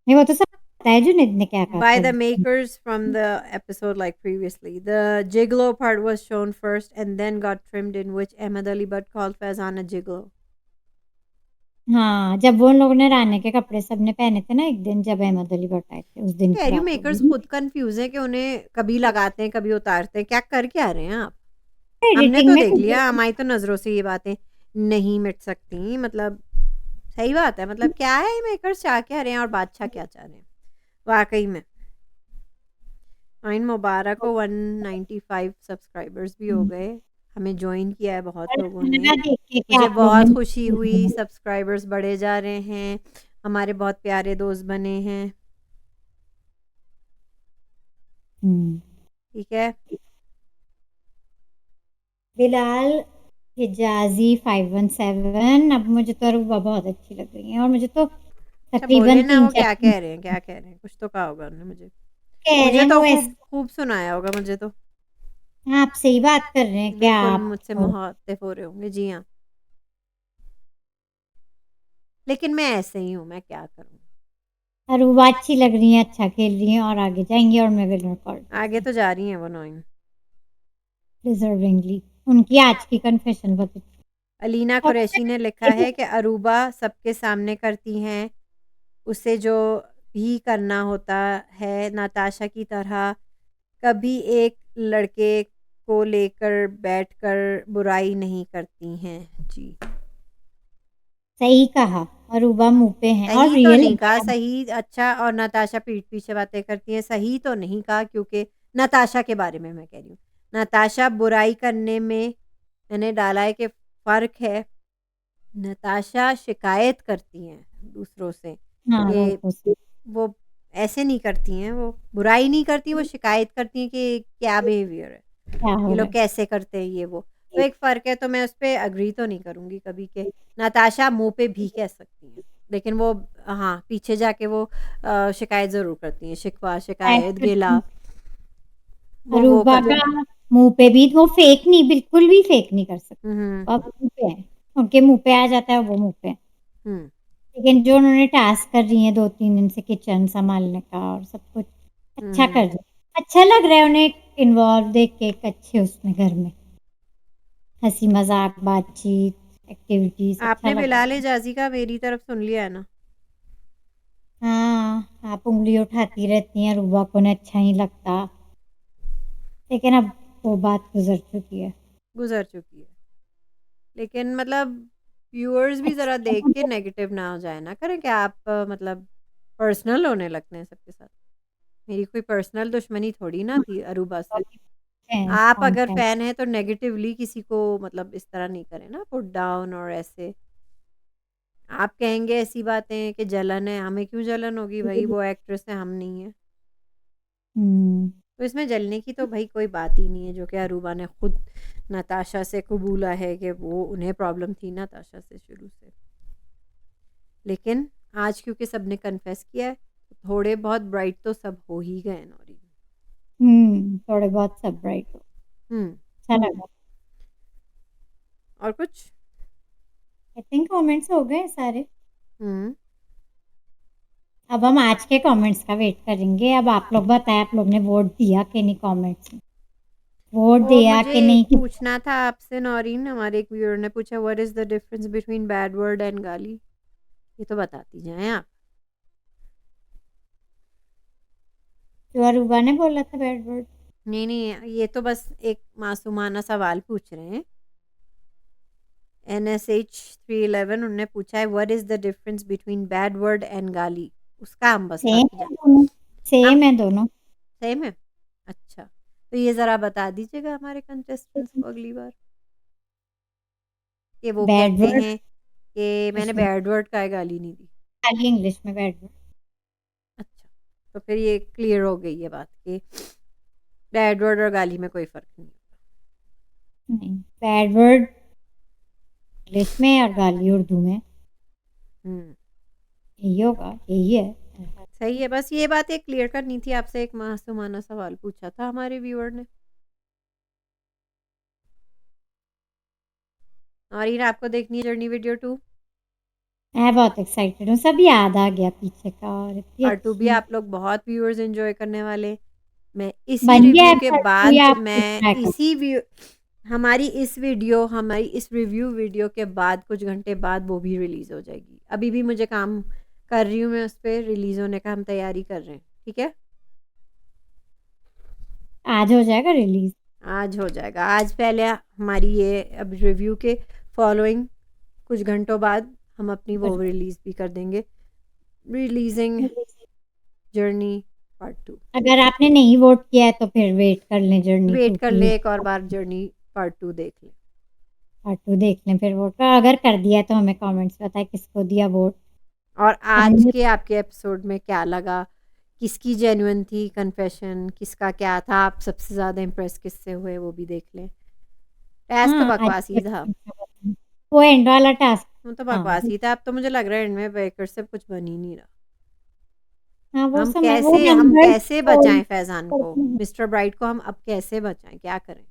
नहीं, वो तो सब पता है जुनैद ने क्या कहा by था। the makers from the episode like previously. The Gigolo part was shown first and then got trimmed, in which Ahmed Ali Butt called Faizan a Gigolo. हाँ, जब वो उन लोगों ने राने के कपड़े सबने पहने थे ना एक दिन, जब अहमद अली भट्ट आए थे, उस दिन कह की रही हूँ बात मेकर्स होगी। खुद कंफ्यूज है कि उन्हें कभी लगाते हैं कभी उतारते हैं, क्या कर क्या रहे हैं आप? हमने एडिटिंग तो में देख कुछ लिया, हमारी तो नज़रों से ये बातें नहीं मिट सकती। मतलब सही बात है, मतलब क्या है ये मेकर्स चाह क्या रहे हैं और बादशाह क्या चाह रहे हैं वाकई में। आइन मुबारक हो, 195 सब्सक्राइबर्स भी हो गए। हमें ज्वाइन किया है बहुत लोगों ने। खाना देख के कि मुझे आप लोग बहुत खुशी हुई, ने सब्सक्राइबर्स बढ़े जा रहे हैं, हमारे बहुत प्यारे दोस्त बने हैं। ठीक है। बिलाल हिजाजी 517, अब मुझे तो अरूबा बहुत अच्छी लग रही है, और मुझे तो अच्छा बोले तकरीबन ना, वो 3-4 क्या कह रहे हैं, क्या कह रहे हैं, कुछ तो कहा होगा उन्होंने मुझे। कह रहे मुझे हैं तो वो खूब ऐसे खूब सुनाया होगा मुझे तो। आपसे ही बात कर रहे हैं कि बिल्कुल आप मुझसे मुखातिब हो रहे होंगे, जी हाँ। लेकिन मैं ऐसे ही हूँ, मैं क्या करूँ। अरूबा अच्छी लग रही है, अच्छा खेल रही है, और आगे जाएंगी, और मैं विनर आगे कॉर्ड तो जा रही हैं वो नोइन। डिजर्विंगली। उनकी आज की कन्फेशन बहुत अच्छी। अलीना और कुरैशी ने लिखा है कि अरूबा सबके सामने करती हैं उसे जो भी करना होता है, नाताशा की तरह कभी एक लड़के को लेकर बैठकर बुराई नहीं करती हैं। जी सही कहा, अरूबा मुंह पे हैं और सही तो रियल नहीं कहा, सही अच्छा। और नताशा पीठ पीछे बातें करती हैं, सही तो नहीं कहा, क्योंकि नताशा के बारे में मैं कह रही हूँ। नताशा बुराई करने में मैंने डाला है कि फ़र्क है। नताशा शिकायत करती हैं दूसरों से हाँ, कि वो तो वो ऐसे नहीं करती हैं, वो बुराई नहीं करती, वो शिकायत करती हैं कि क्या बिहेवियर है, क्या हो ये रहा लोग कैसे करते हैं ये वो। तो एक फ़र्क है, तो मैं उस पे एग्री तो नहीं करूँगी कभी के नताशा मुँह पे भी कह सकती हैं, लेकिन वो हाँ, पीछे जाके वो शिकायत ज़रूर करती हैं, शिकवा, शिकायत, गिला, है। वो अरूबा करती का हैं। मुंह पे भी वो फेक नहीं, बिल्कुल भी फेक नहीं कर हुँ, हुँ, सकते, अब मुंह पे है, उनके मुंह पे आ जाता है, वो मुंह पे है। हुँ, लेकिन जो उन्होंने टास्क कर रही है 2-3 दिन से किचन संभालने का और सब कुछ हुँ, अच्छा कर हुँ। रही है। अच्छा लग रहा है उन्हें इन्वॉल्व देख के, एक अच्छे उसमें घर में हंसी मजाक बातचीत एक्टिविटीज अच्छा आपने लगा। बिलाल एजाजी का मेरी तरफ सुन लिया है ना? हाँ, आप उंगली उठाती रहती हैं, रूबा को ने अच्छा नहीं लगता, लेकिन अब वो बात गुजर चुकी है। गुजर चुकी है, लेकिन मतलब व्यूअर्स भी ज़रा अच्छा देख के मुझे नेगेटिव ना हो जाए ना करें कि आप मतलब पर्सनल होने लगते हैं सबके साथ। मेरी कोई पर्सनल दुश्मनी थोड़ी ना थी अरूबा से। हैं आप कौन अगर सा है। फैन हैं तो नेगेटिवली किसी को मतलब इस तरह नहीं करें ना, पुट डाउन और ऐसे। आप कहेंगे ऐसी बातें कि जलन है, हमें क्यों जलन होगी भाई, वो एक्ट्रेस है, हम नहीं है। हम्म। तो इसमें जलने की तो भाई कोई बात ही नहीं है, जो कि अरूबा ने खुद नताशा से कबूला है कि वो उन्हें प्रॉब्लम थी नताशा से शुरू से। लेकिन आज क्योंकि सबने कन्फेस किया है, तो थोड़े बहुत ब्राइट तो सब हो ही गए नौरी। थोड़े बहुत सब राइट हो। हम्म। अच्छा लगा। और कुछ? आई थिंक कमेंट्स हो गए सारे। हम्म। अब हम आज के कमेंट्स का वेट करेंगे। अब आप लोग बताएं, आप लोग ने वोट दिया कि नहीं कमेंट्स में? वोट वो दिया मुझे कि एक नहीं कि पूछना था आपसे नौरीन, हमारे एक व्यूअर ने पूछा what is the difference between bad word and गाली। ये तो बताती जाएं आप। जो अरूबा ने बोला था बैड वर्ड? नहीं नहीं, ये तो बस एक मासूमाना सवाल पूछ रहे हैं। NSH311 उनने पूछा है what is the difference between bad word and गाली। उसका हम बस सेम तक है जान। दोनों। हम सेम है दोनों। सेम है। अच्छा, तो ये ज़रा बता दीजिएगा हमारे कंटेस्टेंट्स को अगली बार कि वो बैड कहते वर्ड हैं कि मैंने उसमें बैड वर्ड का गाली नहीं दी। खाली इंग्लिश में बैड वर्ड। अच्छा, तो फिर ये क्लियर हो गई है बात कि बैड वर्ड और गाली में कोई फ़र्क नहीं होता। नहीं, बैड वर्ड इंग्लिश में और गाली उर्दू में। हम्म। यही होगा, यही है। सही है, बस ये बात एक क्लियर करनी थी आपसे। एक मासूमाना सवाल पूछा था हमारे व्यूअर ने। और ये आपको देखनी है जर्नी वीडियो 2? मैं बहुत एक्साइटेड हूँ, सब याद आ गया पीछे का, और इतनी पार्ट 2 भी अच्छी आप लोग बहुत व्यूअर्स एंजॉय करने वाले। मैं इसी बन गया रिव्यू है। के पर तू बाद या मैं ट्राई कर। इसी व्यू हमारी इस रिव्यू वीडियो के बाद कुछ घंटे बाद वो भी रिलीज़ हो जाएगी। अभी भी मुझे काम कर रही हूँ मैं उस पर, रिलीज़ होने का हम तैयारी कर रहे हैं, ठीक है? आज हो जाएगा रिलीज। आज हो जाएगा। आज पहले हमारी ये अब रिव्यू के फॉलोइंग कुछ घंटों बाद हम अपनी वो रिलीज़ भी कर देंगे, रिलीजिंग जर्नी पार्ट 2। अगर आपने नहीं वोट किया है तो फिर वेट कर लें जर्नी वेट 2 कर की। ले, एक और बार जर्नी पार्ट 2 देख ले। पार्ट 2 देख लें फिर वोट का। अगर कर दिया है तो हमें कमेंट्स बताएं किसको दिया वोट। और आज हम के आपके एपिसोड में क्या लगा, किसकी जेन्युइन थी कन्फेशन, किसका क्या था, आप सबसे ज़्यादा इम्प्रेस किससे हुए, वो भी देख लें। टास्क तो हाँ आज बकवास ही था। वो एंड वाला टास्क। वो तो हाँ बकवास ही था। अब तो मुझे लग रहा है एंड में बेकर से कुछ बन ही नहीं रहा। हाँ, वो हम समय वो कैसे हम नंबर कैसे बचाएं फैजान को, मिस्टर ब्राइट को हम अब कैसे बचाएं, क्या करें?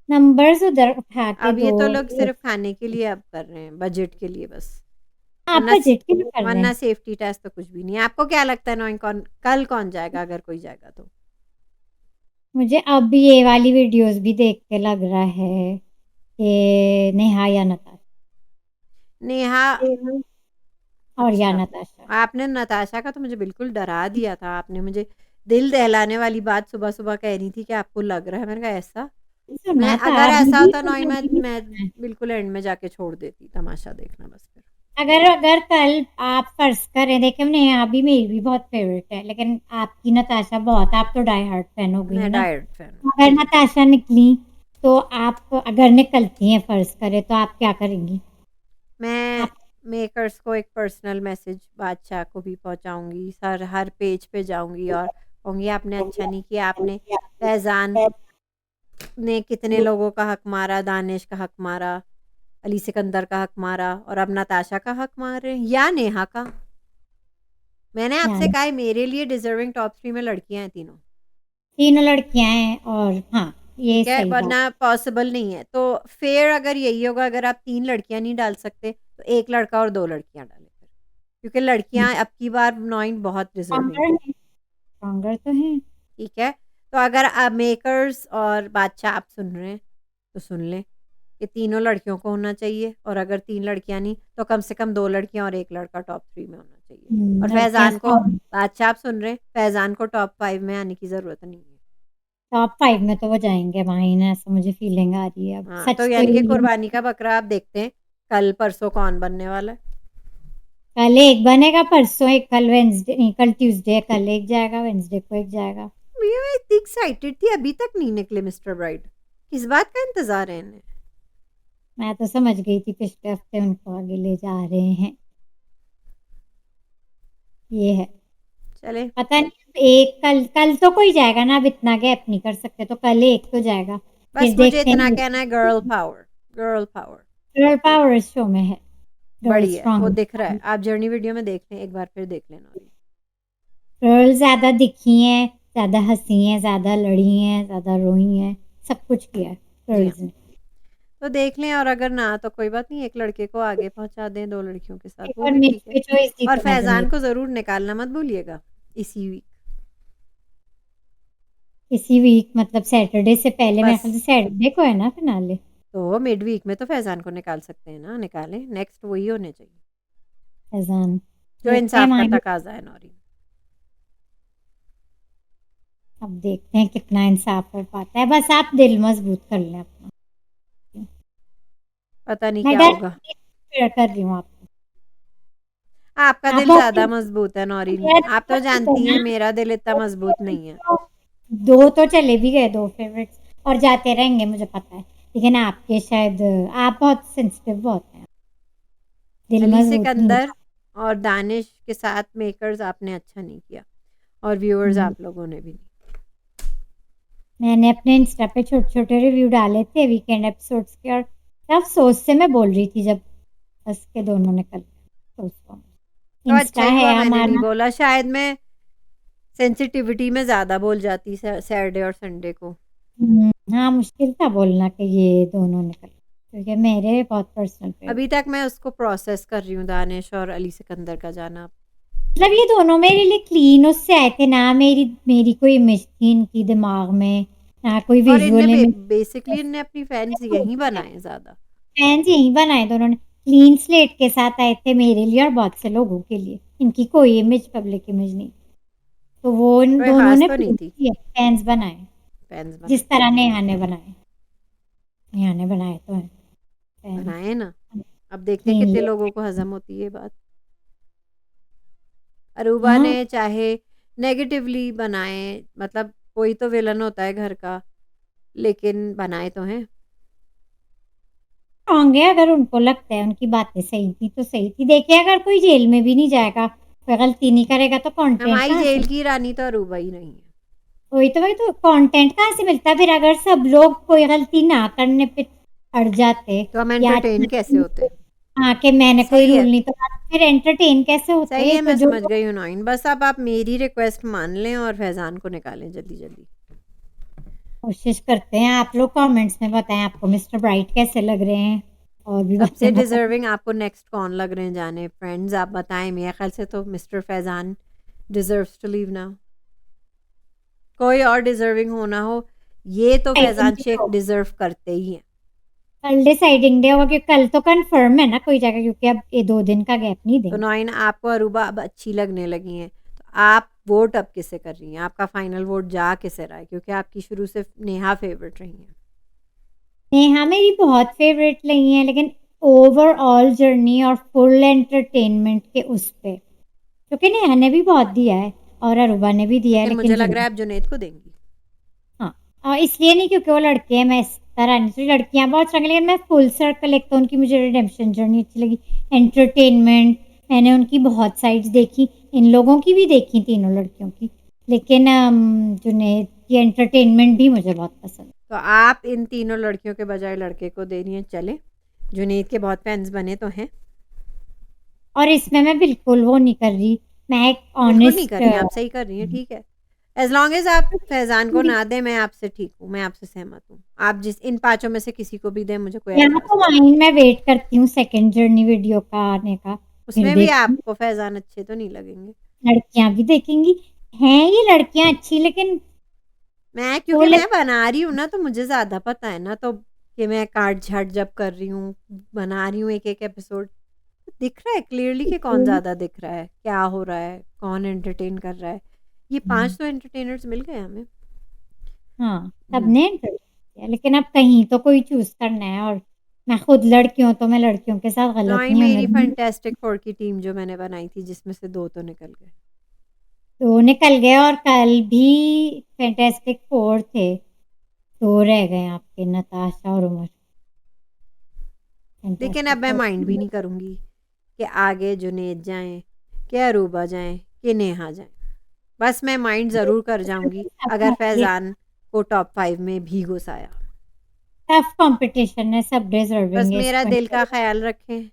नंबर्स उधर उठा के अब ये दो। तो लोग सिर्फ खाने के लिए अब कर रहे हैं, बजट के लिए बस। आप वरना बजट के लिए कर रहे वरना हैं। सेफ्टी टेस्ट तो कुछ भी नहीं है। आपको क्या लगता है नोइंग कल कौन जाएगा, अगर कोई जाएगा तो? मुझे अब ये वाली वीडियोस भी देख के लग रहा है कि नेहा या नताशा। नेहा। और या अच्छा, नताशा। आपने नताशा का तो मुझे बिल्कुल डरा दिया था। आपने मुझे दिल दहलाने वाली बात सुबह सुबह कह रही थी कि आपको लग रहा है। मैंने कहा ऐसा? सुना मैं था अगर अभी ऐसा भी होता नॉइन सुना मैं है। बिल्कुल एंड में जाके छोड़ देती तमाशा देखना बस फिर। अगर अगर कल आप फर्ज करें, देखिए नेहा भी मेरी भी बहुत फेवरेट है, लेकिन आपकी नताशा बहुत, आप तो डाई हार्ट फैन हो गई मैं ना। डायरेक्ट फैन हूँ। अगर नताशा निकली तो आप, अगर निकलती हैं फर्ज करें, तो आप क्या करेंगी? मैं आप मेकर्स को एक पर्सनल मैसेज बादशाह को भी पहुंचाऊंगी सर, हर पेज पे जाऊंगी और कहूँगी आपने अच्छा नहीं किया। आपने फैज़ान ने कितने लोगों का हक मारा, दानिश का हक मारा, अली सिकंदर का हक मारा, और अब नताशा का हक मार रहे हैं या नेहा का। मैंने आपसे यानी कहा है मेरे लिए डिजर्विंग टॉप 3 में लड़कियां हैं तीनों। तीनों लड़कियां हैं, और हाँ, ये ठीक है, सही बात। वरना पॉसिबल नहीं है। तो फेयर अगर यही होगा, अगर आप 3 लड़कियां नहीं डाल सकते तो एक लड़का और 2 लड़कियां डालें फिर, क्योंकि लड़कियां अब की बार 9 बहुत डिजर्विंग स्ट्रॉन्गर है। है। स्ट्रॉन्गर तो है। ठीक है, तो अगर आप मेकर्स और बादशाह आप सुन रहे हैं तो सुन लें। कि तीनों लड़कियों को होना चाहिए, और अगर 3 लड़कियाँ नहीं तो कम से कम 2 लड़कियाँ और 1 लड़का टॉप 3 में होना चाहिए। और लड़कियां फैज़ान को, स्ट्रॉन्ग। बादशाह आप सुन रहे हैं, फैज़ान को टॉप 5 में आने की ज़रूरत नहीं है। टॉप 5 में तो वो जाएंगे माइन, ऐसा मुझे फीलिंग आ रही है अब। हाँ, तो सच तो यानी कि यही है। कुर्बानी का बकरा आप देखते हैं कल परसों कौन बनने वाला है। कल एक बनेगा, परसों एक, कल वेंसडे नहीं, कल ट्यूसडे, कल एक जाएगा, वेंसडे को एक जाएगा। मैं इतनी एक्साइटेड थी, अभी तक नहीं निकले मिस्टर ब्राइड। किस बात का इंतजार है इन्हें? मैं तो समझ गई थी पिछले हफ्ते उनको आगे ले जा रहे हैं। ये है। चले, पता नहीं, एक कल कल तो कोई जाएगा ना, अब इतना गैप नहीं कर सकते, तो कल एक तो जाएगा। बस फिर मुझे देखते इतना हैं। कहना है, girl power, girl power girl power इस शो में है। गर्ल बड़ी है, वो स्ट्रॉन्ग। दिख रहा है। आप जर्नी वीडियो में देख लें एक बार, फिर देख लेना। गर्ल ज्यादा दिखी हैं, ज्यादा हंसी हैं, ज्यादा लड़ी हैं, ज्यादा रोई हैं, सब कुछ किया है जी हाँ, गर्ल्स ने। तो देख लें, और अगर ना तो कोई बात नहीं, एक लड़के को आगे पहुंचा दें 2 लड़कियों के साथ, एक वो और भी मिस ठीक है। की चॉइस थी और तो मैं फैज़ान दूंगी। को ज़रूर निकालना मत भूलिएगा इसी वीक। इसी वीक मतलब सैटरडे से पहले, मेरे ख्याल बस, से सैटरडे को है ना फिनाले। तो मिड वीक में तो फैज़ान को निकाल सकते हैं ना, निकालें, नेक्स्ट वही होने चाहिए फैजान। जो देखते हैं इंसाफ का हमारे। तकाजा है नौरी। अब देखते हैं कितना इंसाफ हो पाता है, बस आप दिल मजबूत कर लें अपना। पता नहीं मैं क्या डर होगा। कर रही हूँ आपको। आपका आप दिल ज़्यादा मजबूत है नौरीन, मेरा आप तो दिल मजबूत है जानती हैं ना। मेरा दिल इतना मजबूत नहीं है। दो तो चले भी गए, दो फेवरेट्स, और जाते रहेंगे मुझे पता है। लेकिन आपके शायद, आप बहुत सेंसिटिव बहुत हैं, दिल अली मजबूत नहीं सिकंदर होता। और दानिश के साथ मेकर्स आपने अच्छा नहीं किया, और व्यूअर्स हम्म, आप लोगों ने भी नहीं। मैंने अपने इंस्टा पे छोटे छोटे रिव्यू डाले थे वीकेंड एपिसोड्स के, और अफसोस से मैं बोल रही थी जब बस के दोनों ने कल, तो उसको तो इंस्टा अच्छा ही है हुआ मैंने नहीं हमारा। बोला, शायद मैं सेंसिटिविटी में ज़्यादा बोल जाती सैटरडे और संडे को। हाँ, मुश्किल था बोलना कि ये दोनों निकल, क्योंकि मेरे बहुत पर्सनल अभी फेवरेट। तक मैं उसको प्रोसेस कर रही हूँ, दानिश और अली सिकंदर का जाना। मतलब ये दोनों मेरे लिए क्लीन उससे आए थे ना, मेरी मेरी कोई इमेज थी इनकी दिमाग में, ना कोई और इनने विजुअल इमेज। बेसिकली इनने अपनी फैंस यहीं बनाए ज़्यादा। फैंस यही बनाए दोनों ने, क्लीन स्लेट के साथ आए थे मेरे लिए और बहुत से लोगों के लिए। इनकी कोई इमेज पब्लिक इमेज नहीं, तो वो इन कोई दोनों ख़ास ने तो नहीं प्रूव थी, किया, फैंस बनाए। फैंस जिस बनाए। तरह नेहा ने बनाए, नेहा ने बनाए तो हैं फैंस। बनाए ना, अब देखते हैं क्लीन कितने लेट। लोगों को हजम होती है ये बात। अरूबा ने हाँ, चाहे नेगेटिवली बनाए, मतलब कोई तो विलन होता है घर का, लेकिन बनाए तो हैं। होंगे, अगर उनको लगता है उनकी बातें सही थी तो सही थी। देखिए, अगर कोई जेल में भी नहीं जाएगा, कोई गलती नहीं करेगा, तो कंटेंट हमारी कहाँ से? जेल की रानी तो अरूबा ही नहीं है। वही तो कंटेंट कहाँ से मिलता? फिर अगर सब लोग कोई गलती ना करने पे अड़ जाते, तो हम या एंटरटेन कैसे होते? हाँ कि मैंने कोई सही रूल है, नहीं तोड़ा, फिर एंटरटेन कैसे सही होते? है, तो मैं जो समझ गई हूँ नॉइन। बस अब आप मेरी रिक्वेस्ट मान लें और फैज़ान को निकालें जल्दी जल्दी। कोशिश करते हैं, आप लोग कमेंट्स में बताएं आपको मिस्टर ब्राइट कैसे लग रहे हैं, और भी सबसे बातें बताएं। डिजर्विंग आपको नेक्स्ट कौन लग रहे हैं जाने? फ्रेंड्स आप बताएं, मेरे ख्याल से तो mister Faizan deserves to leave now. कोई और डिजर्विंग होना हो, ये तो फैज़ान शेख डिजर्व करते ही हैं। कल डिसाइडिंग डे होगा, क्योंकि कल तो कंफर्म है ना कोई जगह, क्योंकि अब ये 2 दिन का गैप नहीं तो देंगे। नॉइन आपको अरूबा अब अच्छी लगने लगी हैं, तो आप वोट अब किसे कर रही हैं? आपका फाइनल वोट जा किसे रहा है? क्योंकि आपकी शुरू से नेहा फेवरेट रही हैं। नेहा मेरी बहुत फेवरेट नहीं है, लेकिन ओवरऑल जर्नी और फुल एंटरटेनमेंट के उस पे, क्योंकि नेहा ने भी बहुत दिया है और अरूबा ने भी दिया है, लेकिन लेकिन मुझे लग रहा जुनैद। है आप जुनैद को देंगी। हाँ, और इसलिए नहीं क्योंकि वो लड़के हैं, मैं इस तरह नहीं, तो लड़कियां बहुत स्ट्रगल, लेकिन मैं फुल सर्कल एक तो उनकी मुझे रिडेम्पशन जर्नी अच्छी लगी, एंटरटेनमेंट, मैंने उनकी बहुत साइड्स देखी, इन लोगों की भी देखी, तीनों लड़कियों की, लेकिन जुनैद की एंटरटेनमेंट भी मुझे बहुत पसंद। तो आप इन तीनों लड़कियों के बजाय लड़के को दे रही हैं। चले, जुनैद के बहुत फैंस बने तो हैं। और इसमें मैं बिल्कुल वो नहीं कर रही, मैं एक बिल्कुल नहीं ऑनेस्ट। कर रही हैं, आप सही कर रही हैं, ठीक है। एज लॉन्ग एज आप फैज़ान को ना दें, मैं आपसे ठीक हूँ, मैं आपसे सहमत हूँ। आप जिस इन पांचों में से किसी को भी दें, मुझे कोई यहाँ एतराज़ तो नहीं। माइन मैं वेट करती हूँ सेकंड जर्नी वीडियो का आने का, फिर उसमें भी देखती हूँ। आपको फैज़ान अच्छे तो नहीं लगेंगे। लड़कियां भी देखेंगी, हैं ये लड़कियां अच्छी, लेकिन मैं, वो क्योंकि मैं बना रही हूँ ना, तो मुझे ज़्यादा पता है ना, तो कि मैं काट छाट जब कर रही हूँ, बना रही हूँ एक एक एपिसोड, दिख रहा है क्लियरली कि कौन ज़्यादा दिख रहा है, क्या हो रहा है, कौन एंटरटेन कर रहा है। ये 5 तो एंटरटेनर्स मिल गए हमें। हाँ, सबने इंटरेस्ट किया, लेकिन अब कहीं तो कोई चूज़ करना है, और मैं खुद लड़की हूँ, तो मैं लड़कियों के साथ गलत नहीं, नहीं होने मेरी दूँगी। फैंटास्टिक 4 की टीम जो मैंने बनाई थी, जिसमें से 2 तो निकल गए। तो निकल गए, और कल भी फैंटास्टिक 4 थे, 2 रह गए आपके, नताशा और उमर। लेकिन अब फैंटास्टिक मैं 4 माइंड भी नहीं करूँगी कि आगे जुनैद जाएँ, कि अरूबा जाएँ, कि नेहा जाएँ। बस मैं माइंड ज़रूर कर जाऊँगी अगर फैज़ान को टॉप 5 में भी घुसाया। टफ कंपटीशन है, सब बस डिजर्विंग है इस मेरा दिल का कंटेस्ट। ख़्याल रखें।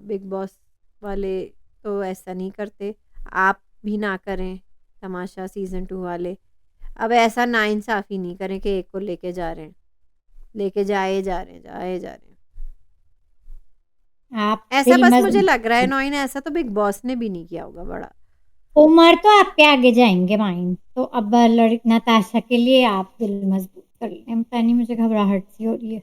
बिग बॉस वाले तो ऐसा नहीं करते, आप भी ना करें, तमाशा सीज़न 2 वाले। अब ऐसा नाइंसाफ़ी नहीं करें कि एक को लेके जा रहे हैं, लेके जाए जा रहे हैं, जाए जा रहे हैं। आप ऐसा दिल बस मुझे लग रहा है मजबूत। नौइन, ऐसा तो बिग बॉस ने भी नहीं किया होगा बड़ा। उमर तो आपके आगे जाएंगे माइन, तो अब नताशा के लिए आप दिल मजबूत कर लें। पता नहीं, मुझे घबराहट सी हो रही है।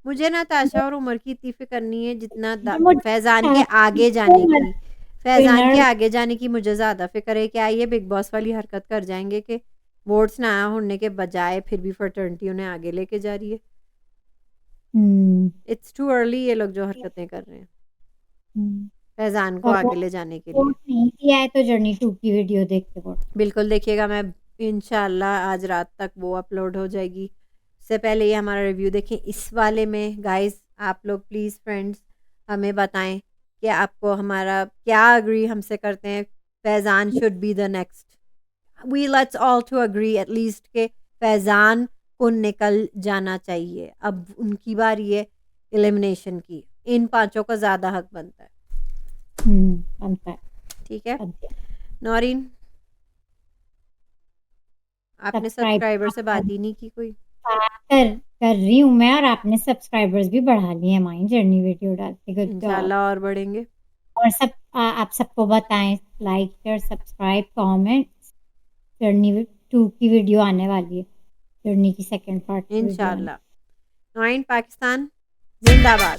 मुझे नताशा और उमर की इतनी फ़िक्र नहीं है जितना मुझे फैज़ान के चाहती आगे हूँ जाने उमर की। फैज़ान के विनर। आगे जाने की मुझे ज़्यादा फ़िक्र है, क्या ये बिग बॉस वाली हरकत कर जाएँगे कि वोट्स ना होने के बजाय फिर भी फर्टर्निटी उन्हें आगे लेके जा रही है। हम्म। इट्स टू अर्ली ये लोग जो हरकतें कर रहे हैं, फैज़ान को और आगे ले जाने के लिए। वोट नहीं दिया है तो जर्नी 2 की वीडियो देख के वोट। बिल्कुल देखिएगा, मैं इंशाल्लाह आज रात तक वो अपलोड हो जाएगी। उससे पहले ये हमारा रिव्यू देखें। इस वाले में गाइस आप लोग प्लीज़ फ्रेंड्स हमें बताएं कि आपको हमारा क्या अग्री हमसे करते हैं। Faizan should be the next, we let's all to agree at least के फैज़ान को निकल जाना चाहिए। अब उनकी बारी है एलिमिनेशन की, इन पांचों का ज़्यादा हक बनता है। बनता है। ठीक है बनता है। नौरीन, आपने सब्सक्राइब सब्सक्राइबर से बात ही नहीं की कोई। कर रही हूँ मैं, और आपने सब्सक्राइबर्स भी बढ़ा लिए हैं माइन जर्नी वीडियो डाल के। Good job. इंशाल्लाह और बढ़ेंगे। और आप सबको बताएं, like share subscribe comment. Journey 2 की वीडियो आने वाली है, जर्नी की सेकंड पार्ट की वीडियो आने। इंशाल्लाह। 9 पाकिस्तान जिंदाबाद।